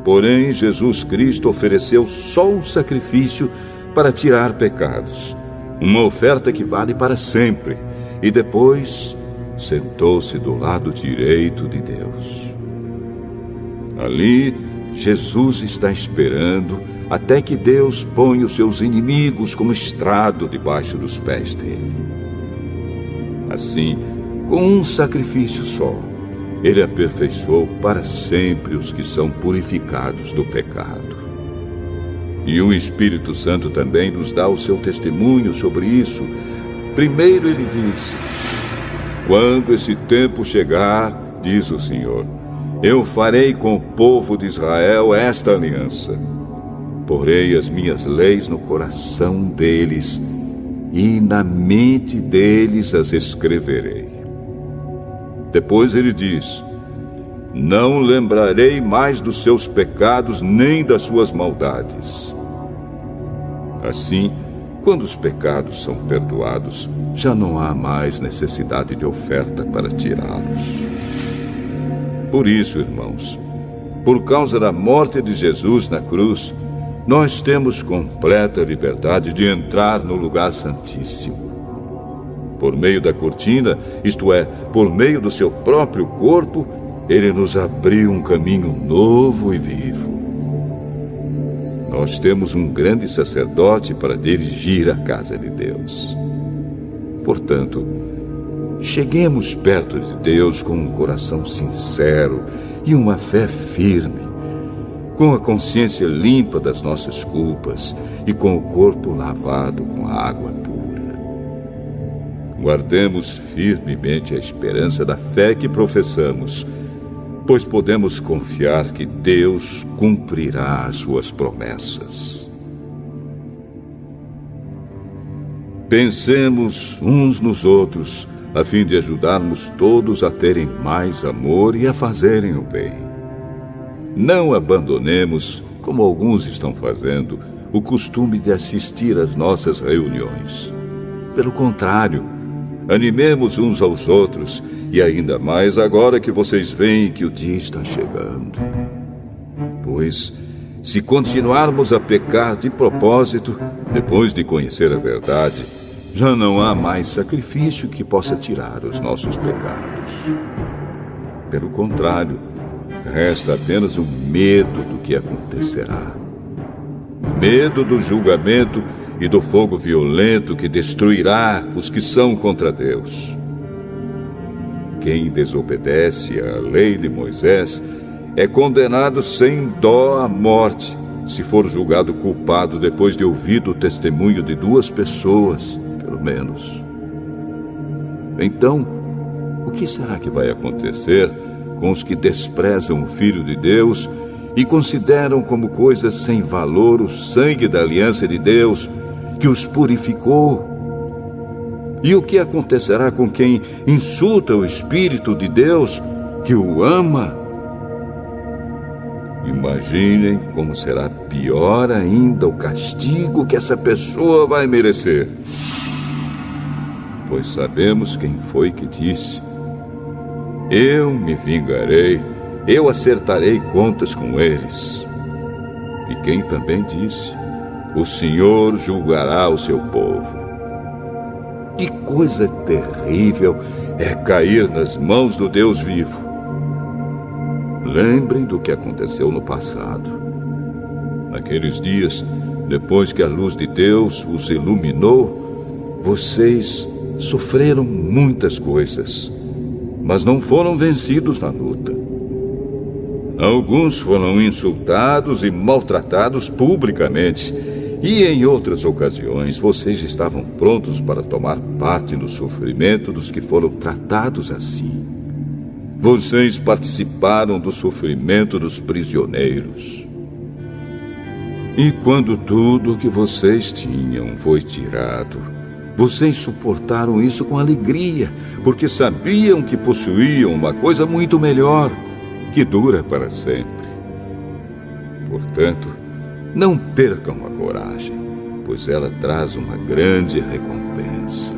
Porém, Jesus Cristo ofereceu só um sacrifício para tirar pecados, uma oferta que vale para sempre, e depois sentou-se do lado direito de Deus. Ali, Jesus está esperando até que Deus ponha os seus inimigos como estrado debaixo dos pés dele. Assim, com um sacrifício só, ele aperfeiçoou para sempre os que são purificados do pecado. E o Espírito Santo também nos dá o seu testemunho sobre isso. Primeiro ele diz: Quando esse tempo chegar, diz o Senhor, eu farei com o povo de Israel esta aliança. Porei as minhas leis no coração deles e na mente deles as escreverei. Depois ele diz, não lembrarei mais dos seus pecados nem das suas maldades. Assim, quando os pecados são perdoados, já não há mais necessidade de oferta para tirá-los. Por isso, irmãos, por causa da morte de Jesus na cruz, nós temos completa liberdade de entrar no lugar santíssimo. Por meio da cortina, isto é, por meio do seu próprio corpo, ele nos abriu um caminho novo e vivo. Nós temos um grande sacerdote para dirigir a casa de Deus. Portanto, cheguemos perto de Deus com um coração sincero e uma fé firme, com a consciência limpa das nossas culpas e com o corpo lavado com a água pura. Guardemos firmemente a esperança da fé que professamos, pois podemos confiar que Deus cumprirá as suas promessas. Pensemos uns nos outros, a fim de ajudarmos todos a terem mais amor e a fazerem o bem. Não abandonemos, como alguns estão fazendo, o costume de assistir às nossas reuniões. Pelo contrário, animemos uns aos outros, e ainda mais agora que vocês veem que o dia está chegando. Pois, se continuarmos a pecar de propósito, depois de conhecer a verdade, já não há mais sacrifício que possa tirar os nossos pecados. Pelo contrário, resta apenas o medo do que acontecerá. Medo do julgamento e do fogo violento que destruirá os que são contra Deus. Quem desobedece à lei de Moisés é condenado sem dó à morte, se for julgado culpado depois de ouvido o testemunho de 2 pessoas, pelo menos. Então, o que será que vai acontecer com os que desprezam o Filho de Deus e consideram como coisa sem valor o sangue da aliança de Deus, que os purificou? E o que acontecerá com quem insulta o Espírito de Deus, que o ama? Imaginem como será pior ainda o castigo que essa pessoa vai merecer. Pois sabemos quem foi que disse, eu me vingarei, eu acertarei contas com eles. E quem também disse, o Senhor julgará o seu povo. Que coisa terrível é cair nas mãos do Deus vivo. Lembrem do que aconteceu no passado. Naqueles dias, depois que a luz de Deus os iluminou, vocês sofreram muitas coisas, mas não foram vencidos na luta. Alguns foram insultados e maltratados publicamente, e em outras ocasiões vocês estavam prontos para tomar parte no sofrimento dos que foram tratados assim. Vocês participaram do sofrimento dos prisioneiros. E quando tudo o que vocês tinham foi tirado, vocês suportaram isso com alegria, porque sabiam que possuíam uma coisa muito melhor, que dura para sempre. Portanto, não percam a coragem, pois ela traz uma grande recompensa.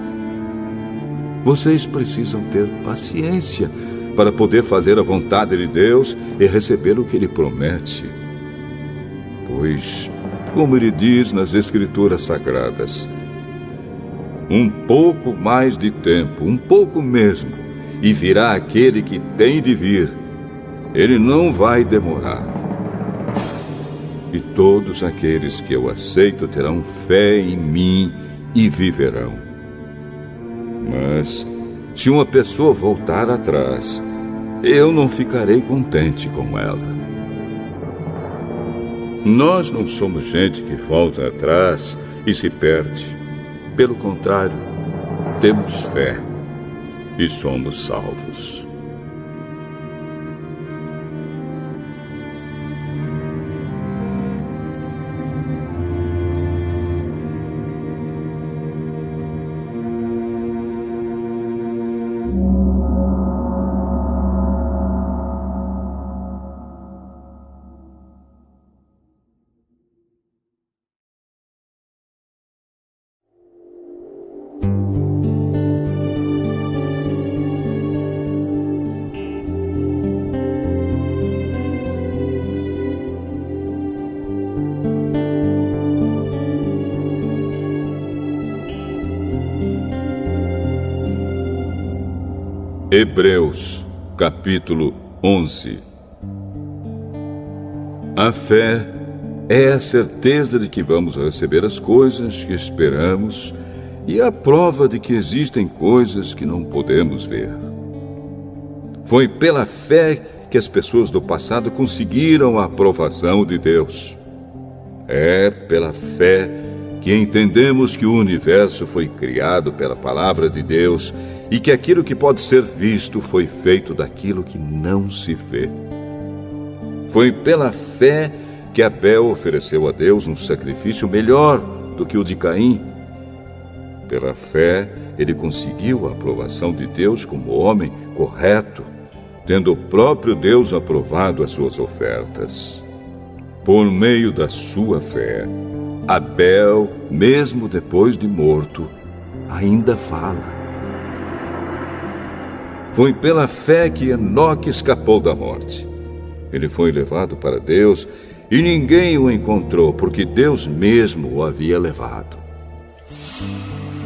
Vocês precisam ter paciência para poder fazer a vontade de Deus e receber o que Ele promete. Pois, como Ele diz nas Escrituras Sagradas, um pouco mais de tempo, um pouco mesmo, e virá aquele que tem de vir. Ele não vai demorar. E todos aqueles que eu aceito terão fé em mim e viverão. Mas, se uma pessoa voltar atrás, eu não ficarei contente com ela. Nós não somos gente que volta atrás e se perde. Pelo contrário, temos fé e somos salvos. Hebreus, capítulo 11. A fé é a certeza de que vamos receber as coisas que esperamos e a prova de que existem coisas que não podemos ver. Foi pela fé que as pessoas do passado conseguiram a aprovação de Deus. É pela fé que entendemos que o universo foi criado pela palavra de Deus e que aquilo que pode ser visto foi feito daquilo que não se vê. Foi pela fé que Abel ofereceu a Deus um sacrifício melhor do que o de Caim. Pela fé, ele conseguiu a aprovação de Deus como homem correto, tendo o próprio Deus aprovado as suas ofertas. Por meio da sua fé, Abel, mesmo depois de morto, ainda fala. Foi pela fé que Enoque escapou da morte. Ele foi levado para Deus e ninguém o encontrou, porque Deus mesmo o havia levado.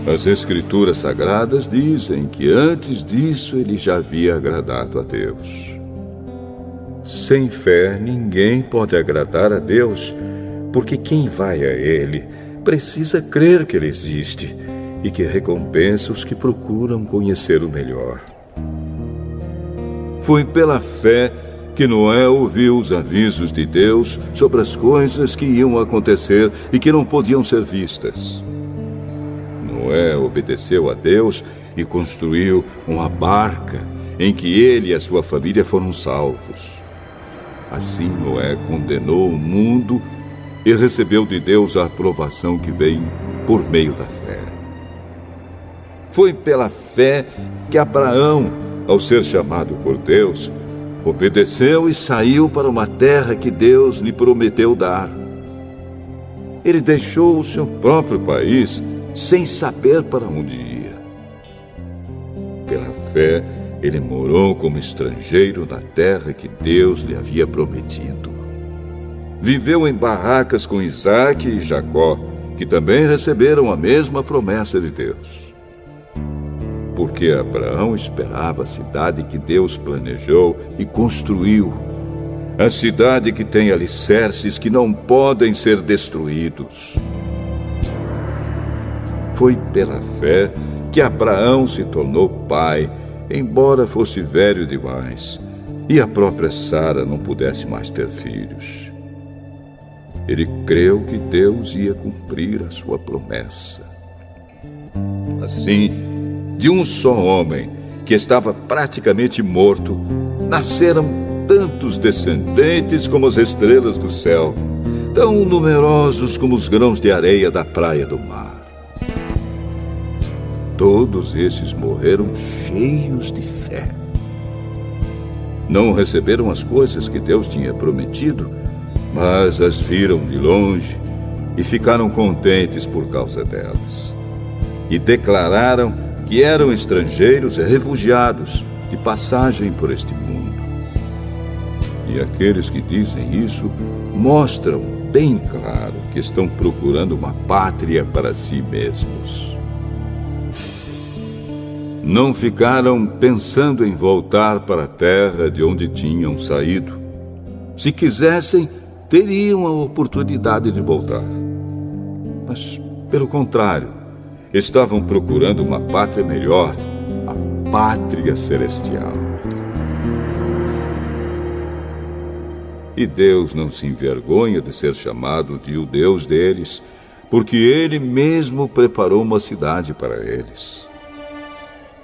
As Escrituras Sagradas dizem que antes disso ele já havia agradado a Deus. Sem fé, ninguém pode agradar a Deus, porque quem vai a Ele precisa crer que Ele existe e que recompensa os que procuram conhecer o melhor. Foi pela fé que Noé ouviu os avisos de Deus sobre as coisas que iam acontecer e que não podiam ser vistas. Noé obedeceu a Deus e construiu uma barca em que ele e a sua família foram salvos. Assim, Noé condenou o mundo e recebeu de Deus a aprovação que vem por meio da fé. Foi pela fé que Abraão, ao ser chamado por Deus, obedeceu e saiu para uma terra que Deus lhe prometeu dar. Ele deixou o seu próprio país sem saber para onde ia. Pela fé, ele morou como estrangeiro na terra que Deus lhe havia prometido. Viveu em barracas com Isaque e Jacó, que também receberam a mesma promessa de Deus. Porque Abraão esperava a cidade que Deus planejou e construiu, a cidade que tem alicerces que não podem ser destruídos. Foi pela fé que Abraão se tornou pai, embora fosse velho demais, e a própria Sara não pudesse mais ter filhos. Ele creu que Deus ia cumprir a sua promessa. Assim, de um só homem, que estava praticamente morto, nasceram tantos descendentes como as estrelas do céu, tão numerosos como os grãos de areia da praia do mar. Todos esses morreram cheios de fé. Não receberam as coisas que Deus tinha prometido, mas as viram de longe e ficaram contentes por causa delas. E declararam que eram estrangeiros e refugiados de passagem por este mundo. E aqueles que dizem isso mostram bem claro que estão procurando uma pátria para si mesmos. Não ficaram pensando em voltar para a terra de onde tinham saído. Se quisessem, teriam a oportunidade de voltar. Mas, pelo contrário, estavam procurando uma pátria melhor, a pátria celestial. E Deus não se envergonha de ser chamado de o Deus deles, porque Ele mesmo preparou uma cidade para eles.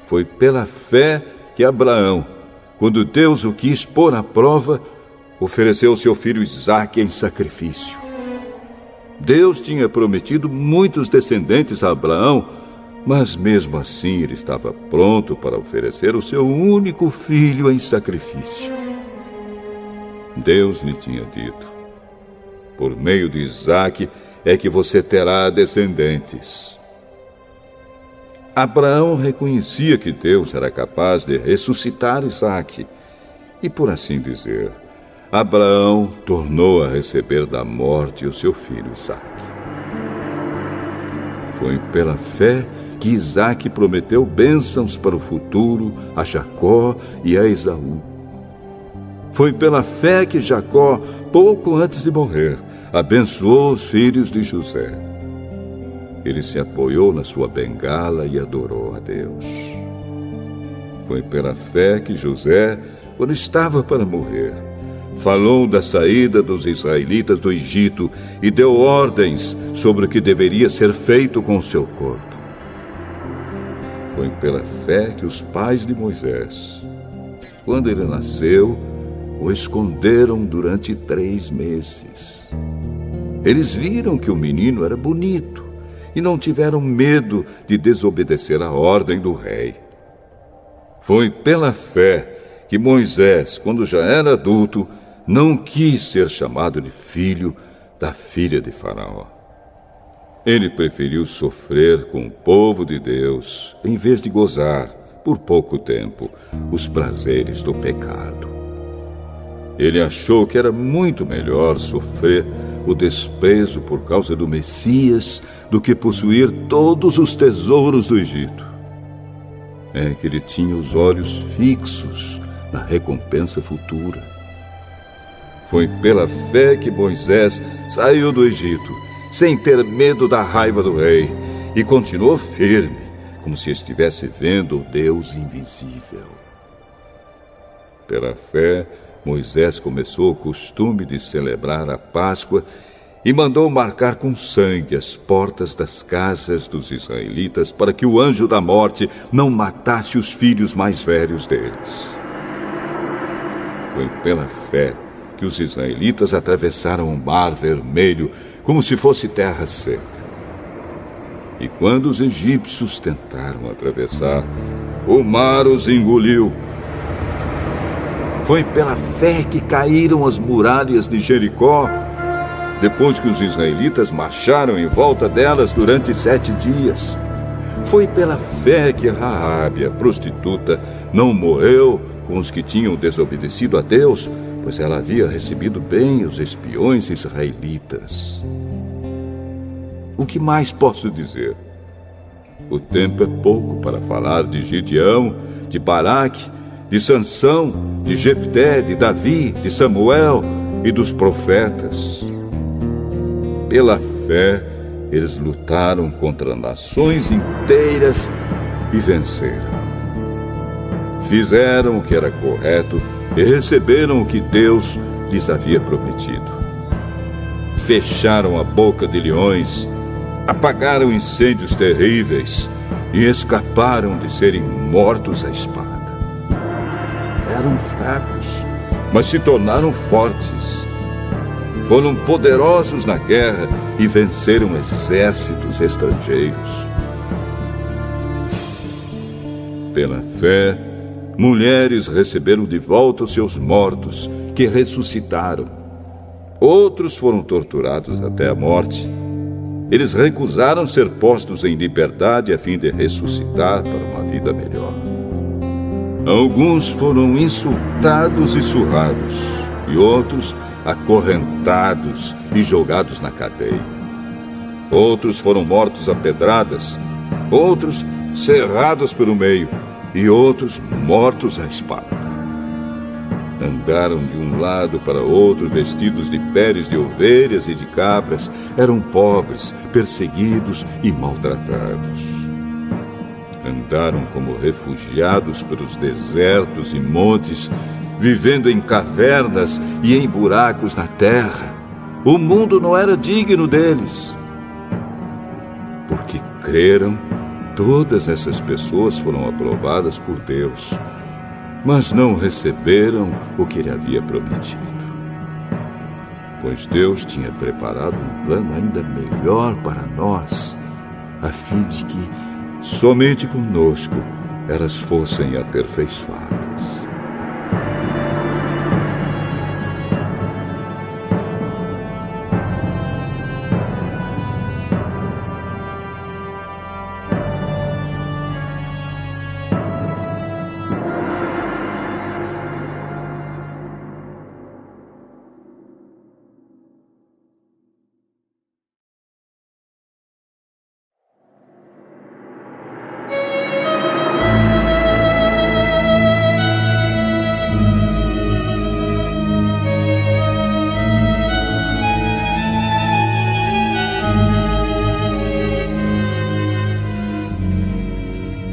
Foi pela fé que Abraão, quando Deus o quis pôr à prova, ofereceu seu filho Isaque em sacrifício. Deus tinha prometido muitos descendentes a Abraão, mas mesmo assim ele estava pronto para oferecer o seu único filho em sacrifício. Deus lhe tinha dito: por meio de Isaque é que você terá descendentes. Abraão reconhecia que Deus era capaz de ressuscitar Isaque, e por assim dizer, Abraão tornou a receber da morte o seu filho Isaque. Foi pela fé que Isaque prometeu bênçãos para o futuro a Jacó e a Esaú. Foi pela fé que Jacó, pouco antes de morrer, abençoou os filhos de José. Ele se apoiou na sua bengala e adorou a Deus. Foi pela fé que José, quando estava para morrer, falou da saída dos israelitas do Egito e deu ordens sobre o que deveria ser feito com o seu corpo. Foi pela fé que os pais de Moisés, quando ele nasceu, o esconderam durante 3 meses. Eles viram que o menino era bonito e não tiveram medo de desobedecer a ordem do rei. Foi pela fé que Moisés, quando já era adulto, não quis ser chamado de filho da filha de Faraó. Ele preferiu sofrer com o povo de Deus em vez de gozar, por pouco tempo, os prazeres do pecado. Ele achou que era muito melhor sofrer o desprezo por causa do Messias do que possuir todos os tesouros do Egito. É que ele tinha os olhos fixos na recompensa futura. Foi pela fé que Moisés saiu do Egito, sem ter medo da raiva do rei, e continuou firme, como se estivesse vendo o Deus invisível. Pela fé, Moisés começou o costume de celebrar a Páscoa e mandou marcar com sangue as portas das casas dos israelitas para que o anjo da morte não matasse os filhos mais velhos deles. Foi pela fé que os israelitas atravessaram o Mar Vermelho como se fosse terra seca. E quando os egípcios tentaram atravessar, o mar os engoliu. Foi pela fé que caíram as muralhas de Jericó, depois que os israelitas marcharam em volta delas durante 7 dias. Foi pela fé que Raabe, a prostituta, não morreu com os que tinham desobedecido a Deus, pois ela havia recebido bem os espiões israelitas. O que mais posso dizer? O tempo é pouco para falar de Gideão, de Baraque, de Sansão, de Jefté, de Davi, de Samuel e dos profetas. Pela fé, eles lutaram contra nações inteiras e venceram. Fizeram o que era correto e receberam o que Deus lhes havia prometido. Fecharam a boca de leões, apagaram incêndios terríveis e escaparam de serem mortos à espada. Eram fracos, mas se tornaram fortes. Foram poderosos na guerra e venceram exércitos estrangeiros. Pela fé, mulheres receberam de volta os seus mortos, que ressuscitaram. Outros foram torturados até a morte. Eles recusaram ser postos em liberdade a fim de ressuscitar para uma vida melhor. Alguns foram insultados e surrados, e outros acorrentados e jogados na cadeia. Outros foram mortos a pedradas, outros cerrados pelo meio, e outros mortos à espada. Andaram de um lado para outro vestidos de peles de ovelhas e de cabras, eram pobres, perseguidos e maltratados. Andaram como refugiados pelos desertos e montes, vivendo em cavernas e em buracos na terra. O mundo não era digno deles. Porque creram, todas essas pessoas foram aprovadas por Deus, mas não receberam o que ele havia prometido. Pois Deus tinha preparado um plano ainda melhor para nós, a fim de que somente conosco elas fossem aperfeiçoadas.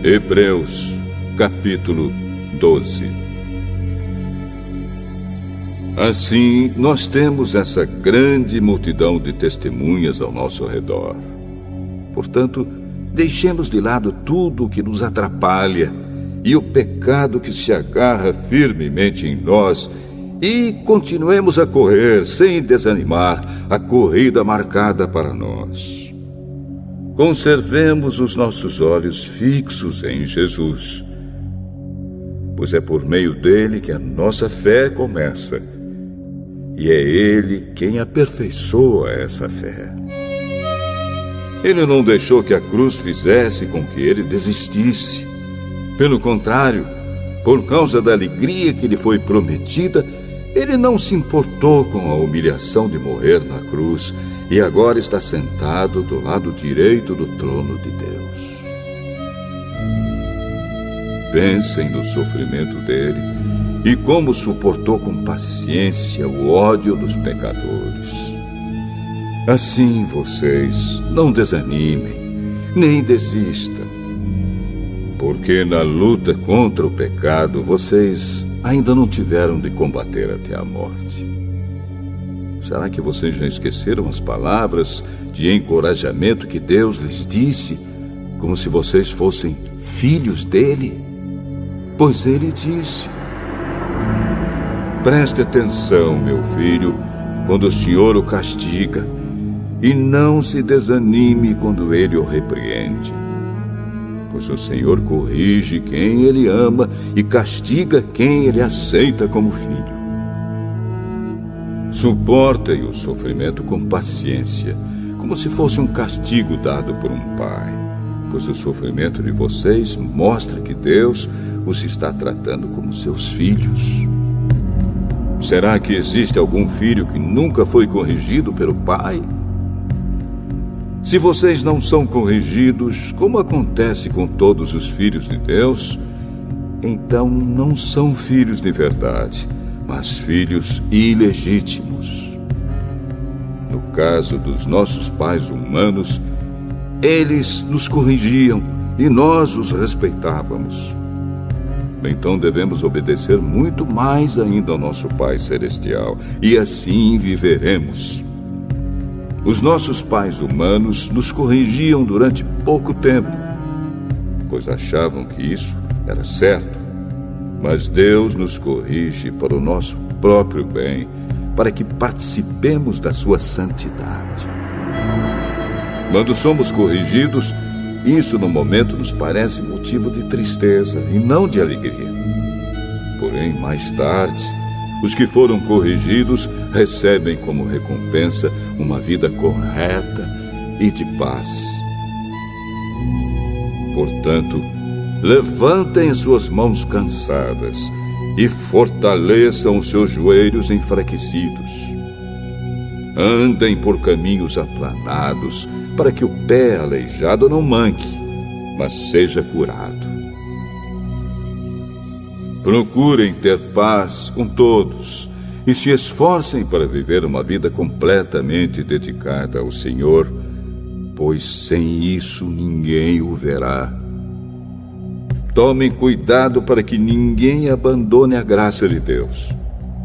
Hebreus, capítulo 12. Assim, nós temos essa grande multidão de testemunhas ao nosso redor. Portanto, deixemos de lado tudo o que nos atrapalha e o pecado que se agarra firmemente em nós e continuemos a correr sem desanimar a corrida marcada para nós. Conservemos os nossos olhos fixos em Jesus, pois é por meio dele que a nossa fé começa, e é ele quem aperfeiçoa essa fé. Ele não deixou que a cruz fizesse com que ele desistisse. Pelo contrário, por causa da alegria que lhe foi prometida, ele não se importou com a humilhação de morrer na cruz e agora está sentado do lado direito do trono de Deus. Pensem no sofrimento dele e como suportou com paciência o ódio dos pecadores. Assim vocês não desanimem, nem desistam, porque na luta contra o pecado vocês ainda não tiveram de combater até a morte. Será que vocês já esqueceram as palavras de encorajamento que Deus lhes disse, como se vocês fossem filhos dele? Pois ele disse: preste atenção, meu filho, quando o Senhor o castiga, e não se desanime quando ele o repreende. Pois o Senhor corrige quem ele ama e castiga quem ele aceita como filho. Suportem o sofrimento com paciência, como se fosse um castigo dado por um pai, pois o sofrimento de vocês mostra que Deus os está tratando como seus filhos. Será que existe algum filho que nunca foi corrigido pelo pai? Se vocês não são corrigidos, como acontece com todos os filhos de Deus, então não são filhos de verdade, mas filhos ilegítimos. No caso dos nossos pais humanos, eles nos corrigiam e nós os respeitávamos. Então devemos obedecer muito mais ainda ao nosso Pai Celestial, e assim viveremos. Os nossos pais humanos nos corrigiam durante pouco tempo, pois achavam que isso era certo. Mas Deus nos corrige para o nosso próprio bem, para que participemos da sua santidade. Quando somos corrigidos, isso no momento nos parece motivo de tristeza e não de alegria. Porém, mais tarde, os que foram corrigidos recebem como recompensa uma vida correta e de paz. Portanto, levantem suas mãos cansadas e fortaleçam os seus joelhos enfraquecidos. Andem por caminhos aplanados, para que o pé aleijado não manque, mas seja curado. Procurem ter paz com todos e se esforcem para viver uma vida completamente dedicada ao Senhor, pois sem isso ninguém o verá. Tomem cuidado para que ninguém abandone a graça de Deus.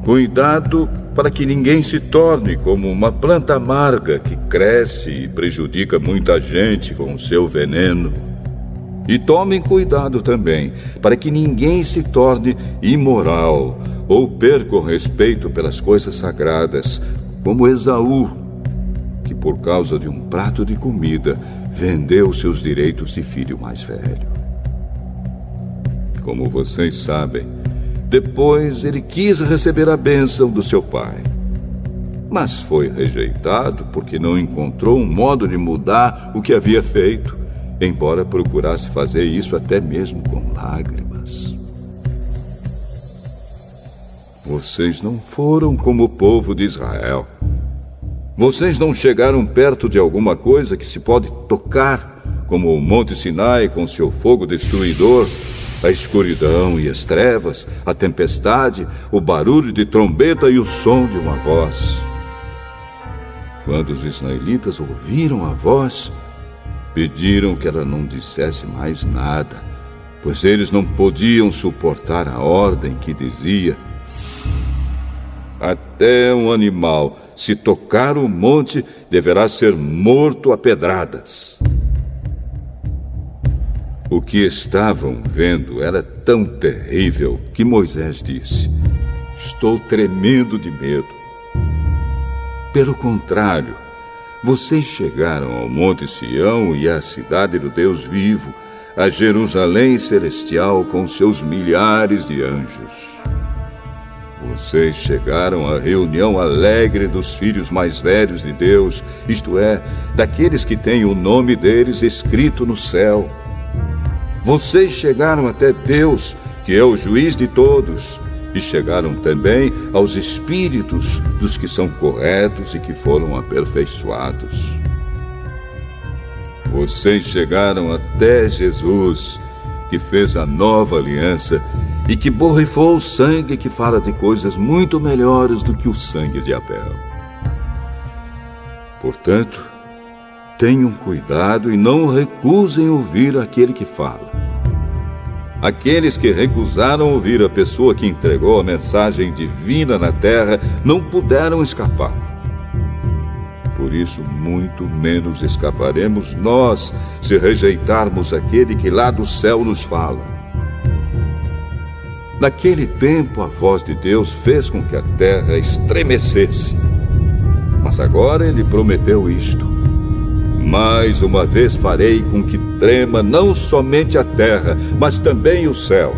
Cuidado para que ninguém se torne como uma planta amarga que cresce e prejudica muita gente com o seu veneno. E tomem cuidado também para que ninguém se torne imoral ou perca o respeito pelas coisas sagradas, como Esaú, que por causa de um prato de comida vendeu seus direitos de filho mais velho. Como vocês sabem, depois ele quis receber a bênção do seu pai, mas foi rejeitado porque não encontrou um modo de mudar o que havia feito, embora procurasse fazer isso até mesmo com lágrimas. Vocês não foram como o povo de Israel. Vocês não chegaram perto de alguma coisa que se pode tocar, como o Monte Sinai com seu fogo destruidor, a escuridão e as trevas, a tempestade, o barulho de trombeta e o som de uma voz. Quando os israelitas ouviram a voz, pediram que ela não dissesse mais nada, pois eles não podiam suportar a ordem que dizia: até um animal, se tocar o monte, deverá ser morto a pedradas. O que estavam vendo era tão terrível que Moisés disse: estou tremendo de medo. Pelo contrário, vocês chegaram ao Monte Sião e à cidade do Deus vivo, a Jerusalém celestial com seus milhares de anjos. Vocês chegaram à reunião alegre dos filhos mais velhos de Deus, isto é, daqueles que têm o nome deles escrito no céu. Vocês chegaram até Deus, que é o juiz de todos, e chegaram também aos espíritos dos que são corretos e que foram aperfeiçoados. Vocês chegaram até Jesus, que fez a nova aliança e que borrifou o sangue que fala de coisas muito melhores do que o sangue de Abel. Portanto, tenham cuidado e não recusem ouvir aquele que fala. Aqueles que recusaram ouvir a pessoa que entregou a mensagem divina na terra não puderam escapar. Por isso, muito menos escaparemos nós se rejeitarmos aquele que lá do céu nos fala. Naquele tempo, a voz de Deus fez com que a terra estremecesse. Mas agora ele prometeu isto: mais uma vez farei com que trema não somente a terra, mas também o céu.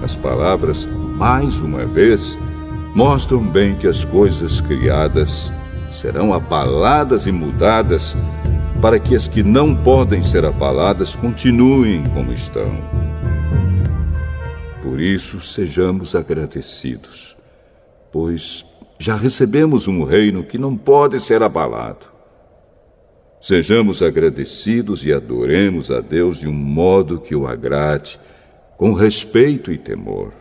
As palavras "mais uma vez" mostram bem que as coisas criadas serão abaladas e mudadas, para que as que não podem ser abaladas continuem como estão. Por isso, sejamos agradecidos, pois já recebemos um reino que não pode ser abalado. Sejamos agradecidos e adoremos a Deus de um modo que o agrade, com respeito e temor.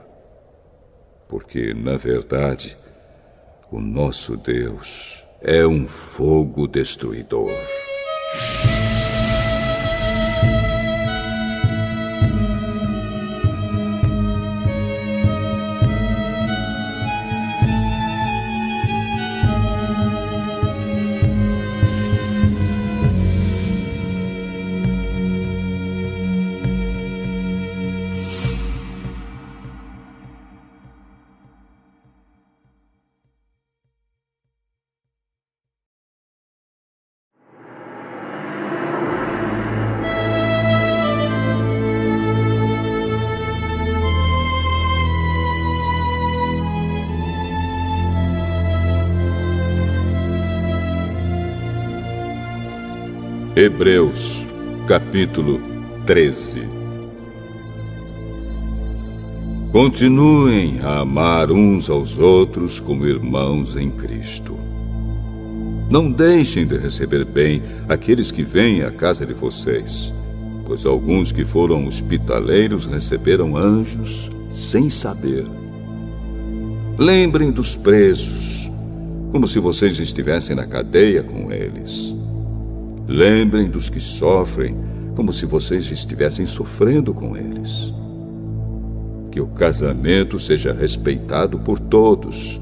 Porque, na verdade, o nosso Deus é um fogo destruidor. Hebreus, capítulo 13. Continuem a amar uns aos outros como irmãos em Cristo. Não deixem de receber bem aqueles que vêm à casa de vocês, pois alguns que foram hospitaleiros receberam anjos sem saber. Lembrem dos presos, como se vocês estivessem na cadeia com eles. Lembrem dos que sofrem, como se vocês estivessem sofrendo com eles. Que o casamento seja respeitado por todos,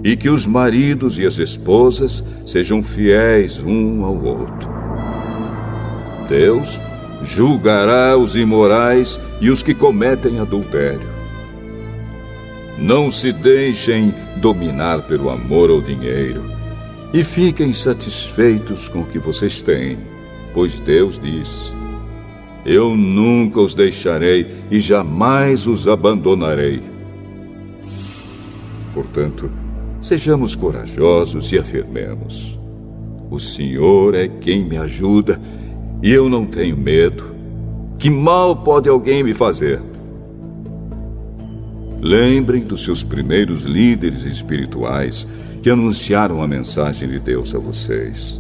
e que os maridos e as esposas sejam fiéis um ao outro. Deus julgará os imorais e os que cometem adultério. Não se deixem dominar pelo amor ao dinheiro, e fiquem satisfeitos com o que vocês têm, pois Deus diz: eu nunca os deixarei e jamais os abandonarei. Portanto, sejamos corajosos e afirmemos: o Senhor é quem me ajuda e eu não tenho medo. Que mal pode alguém me fazer? Lembrem dos seus primeiros líderes espirituais que anunciaram a mensagem de Deus a vocês.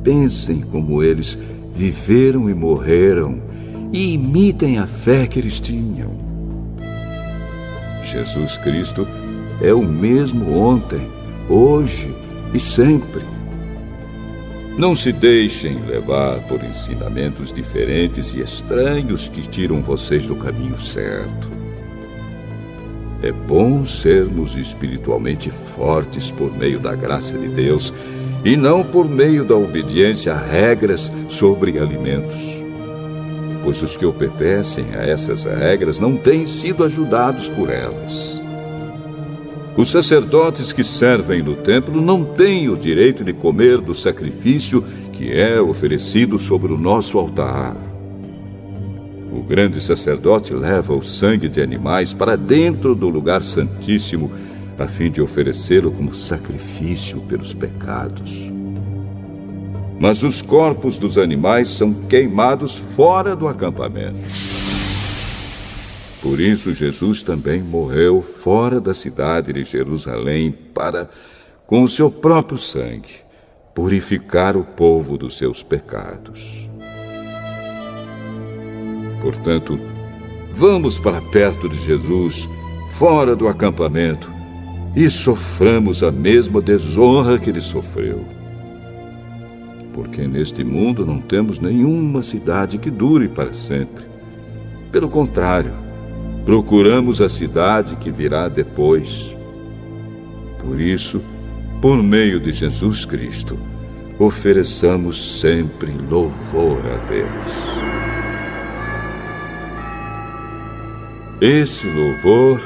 Pensem como eles viveram e morreram e imitem a fé que eles tinham. Jesus Cristo é o mesmo ontem, hoje e sempre. Não se deixem levar por ensinamentos diferentes e estranhos que tiram vocês do caminho certo. É bom sermos espiritualmente fortes por meio da graça de Deus e não por meio da obediência a regras sobre alimentos. Pois os que obedecem a essas regras não têm sido ajudados por elas. Os sacerdotes que servem no templo não têm o direito de comer do sacrifício que é oferecido sobre o nosso altar. O grande sacerdote leva o sangue de animais para dentro do lugar santíssimo, a fim de oferecê-lo como sacrifício pelos pecados. Mas os corpos dos animais são queimados fora do acampamento. Por isso, Jesus também morreu fora da cidade de Jerusalém para, com o seu próprio sangue, purificar o povo dos seus pecados. Portanto, vamos para perto de Jesus, fora do acampamento, e soframos a mesma desonra que ele sofreu. Porque neste mundo não temos nenhuma cidade que dure para sempre. Pelo contrário, procuramos a cidade que virá depois. Por isso, por meio de Jesus Cristo, ofereçamos sempre louvor a Deus. Esse louvor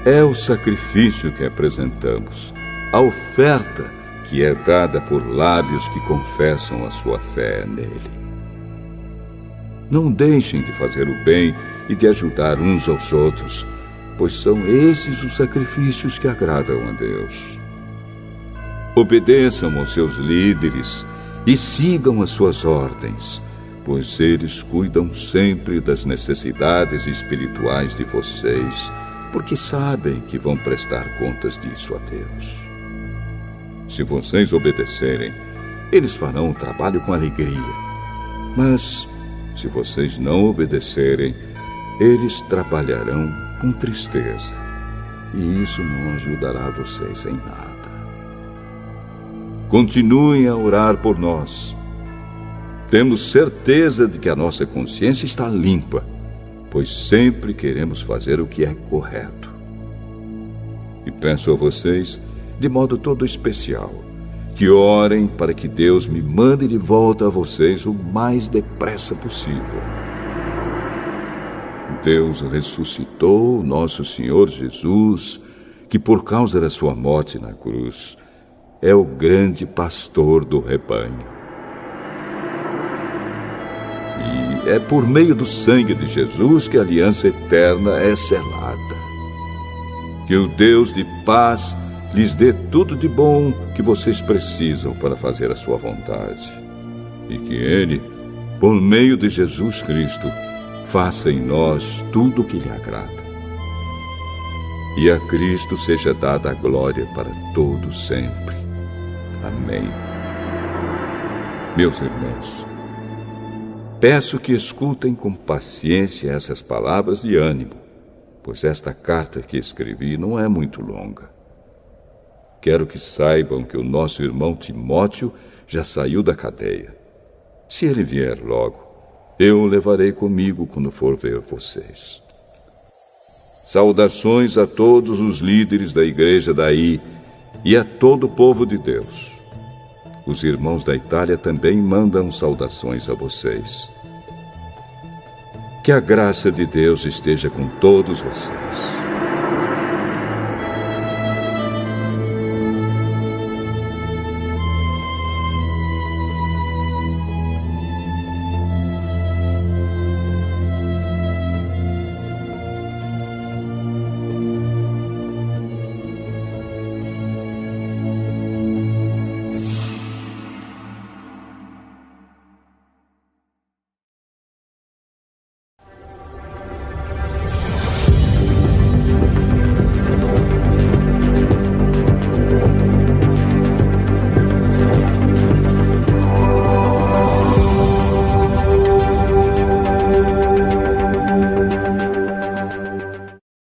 é o sacrifício que apresentamos, a oferta que é dada por lábios que confessam a sua fé nele. Não deixem de fazer o bem e de ajudar uns aos outros, pois são esses os sacrifícios que agradam a Deus. Obedeçam aos seus líderes e sigam as suas ordens, pois eles cuidam sempre das necessidades espirituais de vocês, porque sabem que vão prestar contas disso a Deus. Se vocês obedecerem, eles farão o trabalho com alegria. Mas, se vocês não obedecerem, eles trabalharão com tristeza. E isso não ajudará vocês em nada. Continuem a orar por nós. Temos certeza de que a nossa consciência está limpa, pois sempre queremos fazer o que é correto. E peço a vocês, de modo todo especial, que orem para que Deus me mande de volta a vocês o mais depressa possível. Deus ressuscitou nosso Senhor Jesus, que por causa da sua morte na cruz, é o grande pastor do rebanho. E é por meio do sangue de Jesus que a aliança eterna é selada. Que o Deus de paz lhes dê tudo de bom que vocês precisam para fazer a sua vontade. E que Ele, por meio de Jesus Cristo, faça em nós tudo o que lhe agrada. E a Cristo seja dada a glória para todo sempre. Amém. Meus irmãos, peço que escutem com paciência essas palavras de ânimo, pois esta carta que escrevi não é muito longa. Quero que saibam que o nosso irmão Timóteo já saiu da cadeia. Se ele vier logo, eu o levarei comigo quando for ver vocês. Saudações a todos os líderes da igreja daí e a todo o povo de Deus. Os irmãos da Itália também mandam saudações a vocês. Que a graça de Deus esteja com todos vocês.